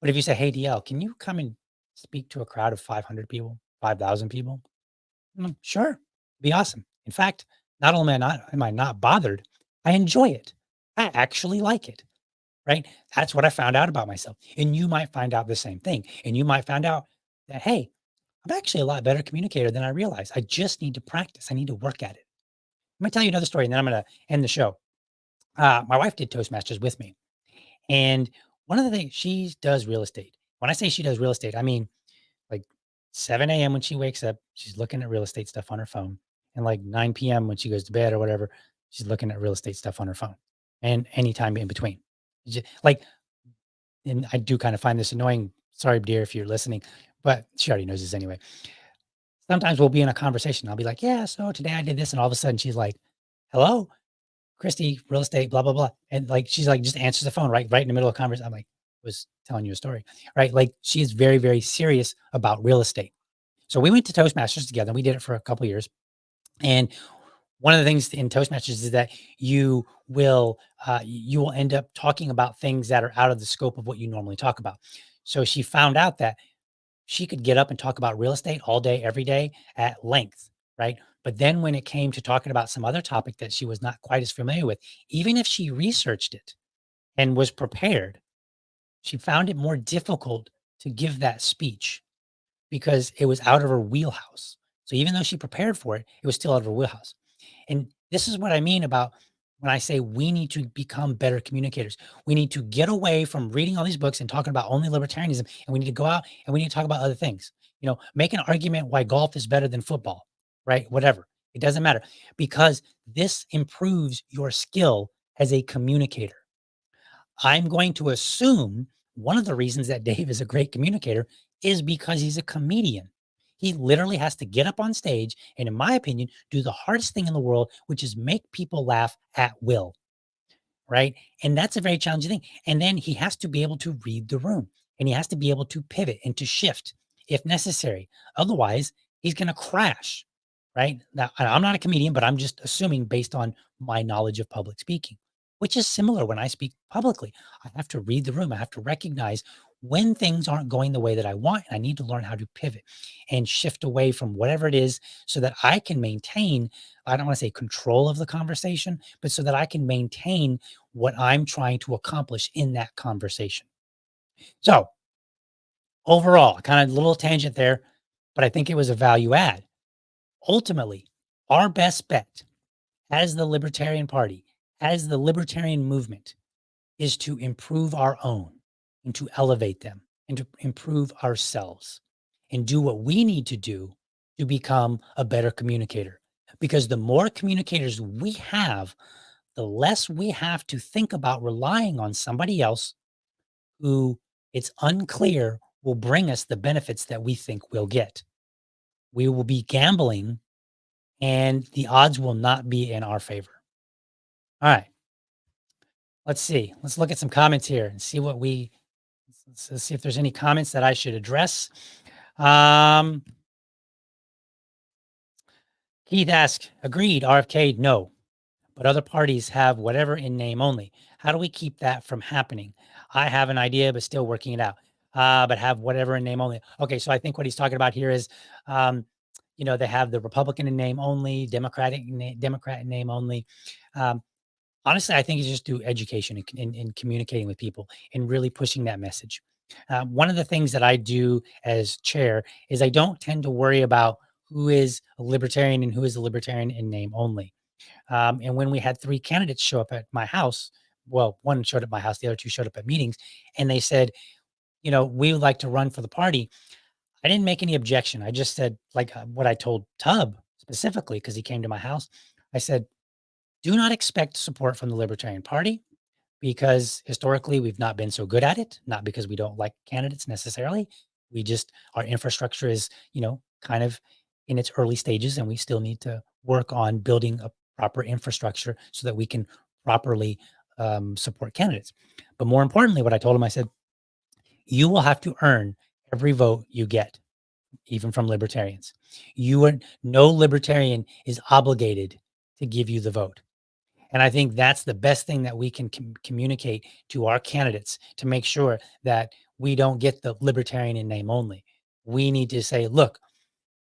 But if you say, hey, DL, can you come and speak to a crowd of 500 people, 5,000 people? Sure. Be awesome. In fact, not only am I not bothered, I enjoy it. I actually like it, right? That's what I found out about myself. And you might find out the same thing. And you might find out that, hey, I'm actually a lot better communicator than I realized. I just need to practice. I need to work at it. Let me tell you another story, and then I'm going to end the show. My wife did Toastmasters with me. And one of the things, she does real estate. When I say she does real estate, I mean, like 7 a.m. when she wakes up, she's looking at real estate stuff on her phone. And like 9 p.m. when she goes to bed or whatever, she's looking at real estate stuff on her phone, and anytime in between. And I do kind of find this annoying. Sorry, dear, if you're listening, but she already knows this anyway. Sometimes we'll be in a conversation. I'll be like, yeah, so today I did this. And all of a sudden she's like, hello, Christy, real estate, blah, blah, blah. And like, she's like, just answers the phone right in the middle of the conversation. I'm like, was telling you a story, right? Like, she is very, very serious about real estate. So we went to Toastmasters together. We did it for a couple of years. And one of the things in Toastmasters is that you will end up talking about things that are out of the scope of what you normally talk about. So she found out that she could get up and talk about real estate all day, every day at length, right? But then when it came to talking about some other topic that she was not quite as familiar with, even if she researched it and was prepared, she found it more difficult to give that speech because it was out of her wheelhouse. So even though she prepared for it, it was still out of her wheelhouse. And this is what I mean about when I say we need to become better communicators. We need to get away from reading all these books and talking about only libertarianism. And we need to go out and we need to talk about other things. Make an argument why golf is better than football, right? Whatever. It doesn't matter, because this improves your skill as a communicator. I'm going to assume one of the reasons that Dave is a great communicator is because he's a comedian. He literally has to get up on stage and, in my opinion, do the hardest thing in the world, which is make people laugh at will, right? And that's a very challenging thing. And then he has to be able to read the room, and he has to be able to pivot and to shift if necessary. Otherwise, he's going to crash, right? Now, and I'm not a comedian, but I'm just assuming based on my knowledge of public speaking, which is similar when I speak publicly. I have to read the room. I have to recognize when things aren't going the way that I want. And I need to learn how to pivot and shift away from whatever it is so that I can maintain, I don't want to say control of the conversation, but so that I can maintain what I'm trying to accomplish in that conversation. So overall, kind of a little tangent there, but I think it was a value add. Ultimately, our best bet as the Libertarian Party, as the Libertarian movement, is to improve our own and to elevate them and to improve ourselves and do what we need to do to become a better communicator. Because the more communicators we have, the less we have to think about relying on somebody else who it's unclear will bring us the benefits that we think we'll get. We will be gambling and the odds will not be in our favor. All right. Let's see. Let's look at some comments here and see what let's see if there's any comments that I should address. Keith asked, agreed, RFK, no. But other parties have whatever in name only. How do we keep that from happening? I have an idea, but still working it out. But have whatever in name only. Okay, so I think what he's talking about here is, they have the Republican in name only, Democrat in name only. Honestly, I think it's just through education and communicating with people and really pushing that message. One of the things that I do as chair is I don't tend to worry about who is a libertarian and who is a libertarian in name only. And when we had 3 candidates show up at my house, well, one showed up at my house, the other 2 showed up at meetings, and they said, we would like to run for the party. I didn't make any objection. I just said, like what I told Tubb specifically, because he came to my house, I said, do not expect support from the Libertarian Party because historically we've not been so good at it, not because we don't like candidates necessarily. We just, our infrastructure is, kind of in its early stages and we still need to work on building a proper infrastructure so that we can properly support candidates. But more importantly, what I told him, I said, you will have to earn every vote you get, even from libertarians. No libertarian is obligated to give you the vote. And I think that's the best thing that we can communicate to our candidates to make sure that we don't get the libertarian in name only. We need to say, look,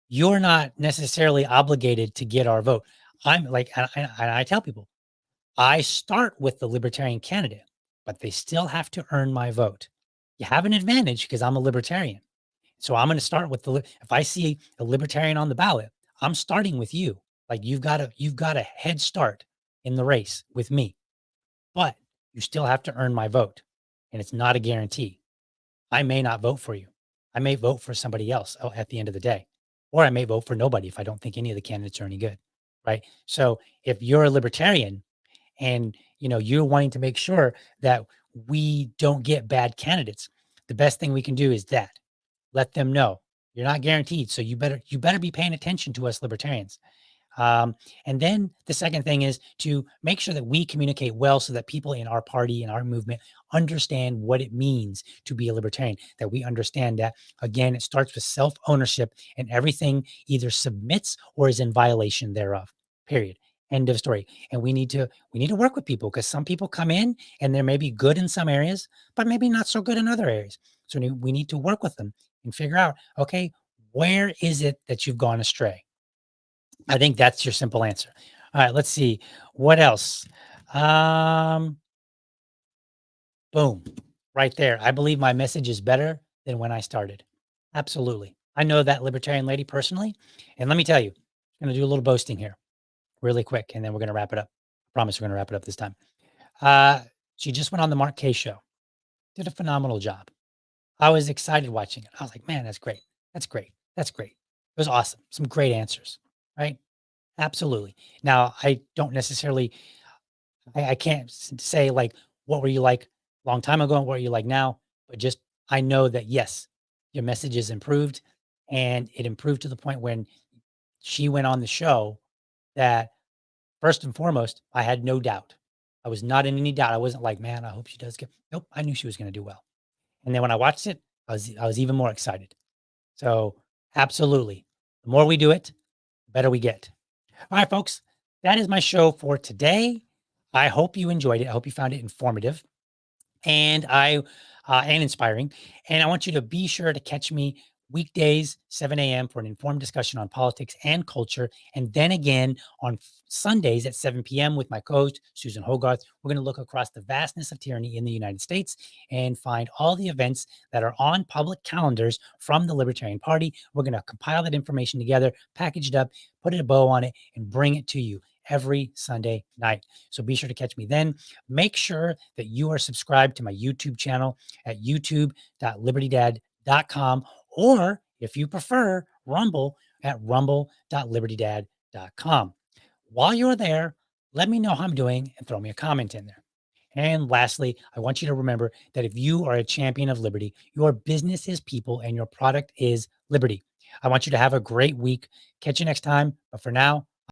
you're not necessarily obligated to get our vote. I'm like, and I tell people, I start with the libertarian candidate, but they still have to earn my vote. You have an advantage because I'm a libertarian. So I'm going to start with if I see a libertarian on the ballot, I'm starting with you. Like you've got a head start in the race with me, but you still have to earn my vote. And it's not a guarantee. I may not vote for you. I may vote for somebody else at the end of the day, or I may vote for nobody if I don't think any of the candidates are any good. Right. So if you're a libertarian and, you're wanting to make sure that we don't get bad candidates, the best thing we can do is that let them know you're not guaranteed. So you better be paying attention to us libertarians. And then the second thing is to make sure that we communicate well so that people in our party and our movement understand what it means to be a libertarian, that we understand that, again, it starts with self-ownership and everything either submits or is in violation thereof, period. End of story. And we need to work with people because some people come in and they're maybe good in some areas, but maybe not so good in other areas. So we need to work with them and figure out, okay, where is it that you've gone astray? I think that's your simple answer. All right, let's see. What else? Boom, right there. I believe my message is better than when I started. Absolutely. I know that libertarian lady personally. And let me tell you, I'm going to do a little boasting here really quick, and then we're going to wrap it up. I promise we're going to wrap it up this time. She just went on the Mark K show, did a phenomenal job. I was excited watching it. I was like, man, that's great. That's great. That's great. It was awesome. Some great answers, right? Absolutely. Now, I don't necessarily, I can't say like, what were you like a long time ago and what are you like now? But just, I know that yes, your message is improved and it improved to the point when she went on the show that first and foremost, I had no doubt. I was not in any doubt. I wasn't like, man, I hope she does good. Nope. I knew she was going to do well. And then when I watched it, I was even more excited. So absolutely. The more we do it, better we get. All right, folks, that is my show for today. I hope you enjoyed it. I hope you found it informative and and inspiring. And I want you to be sure to catch me weekdays, 7 a.m. for an informed discussion on politics and culture. And then again on Sundays at 7 p.m. with my co-host, Susan Hogarth. We're going to look across the vastness of tyranny in the United States and find all the events that are on public calendars from the Libertarian Party. We're going to compile that information together, package it up, put a bow on it, and bring it to you every Sunday night. So be sure to catch me then. Make sure that you are subscribed to my YouTube channel at youtube.libertydad.com, or if you prefer, Rumble at rumble.libertydad.com. While you're there, let me know how I'm doing and throw me a comment in there. And lastly, I want you to remember that if you are a champion of liberty, your business is people and your product is liberty. I want you to have a great week. Catch you next time. But for now,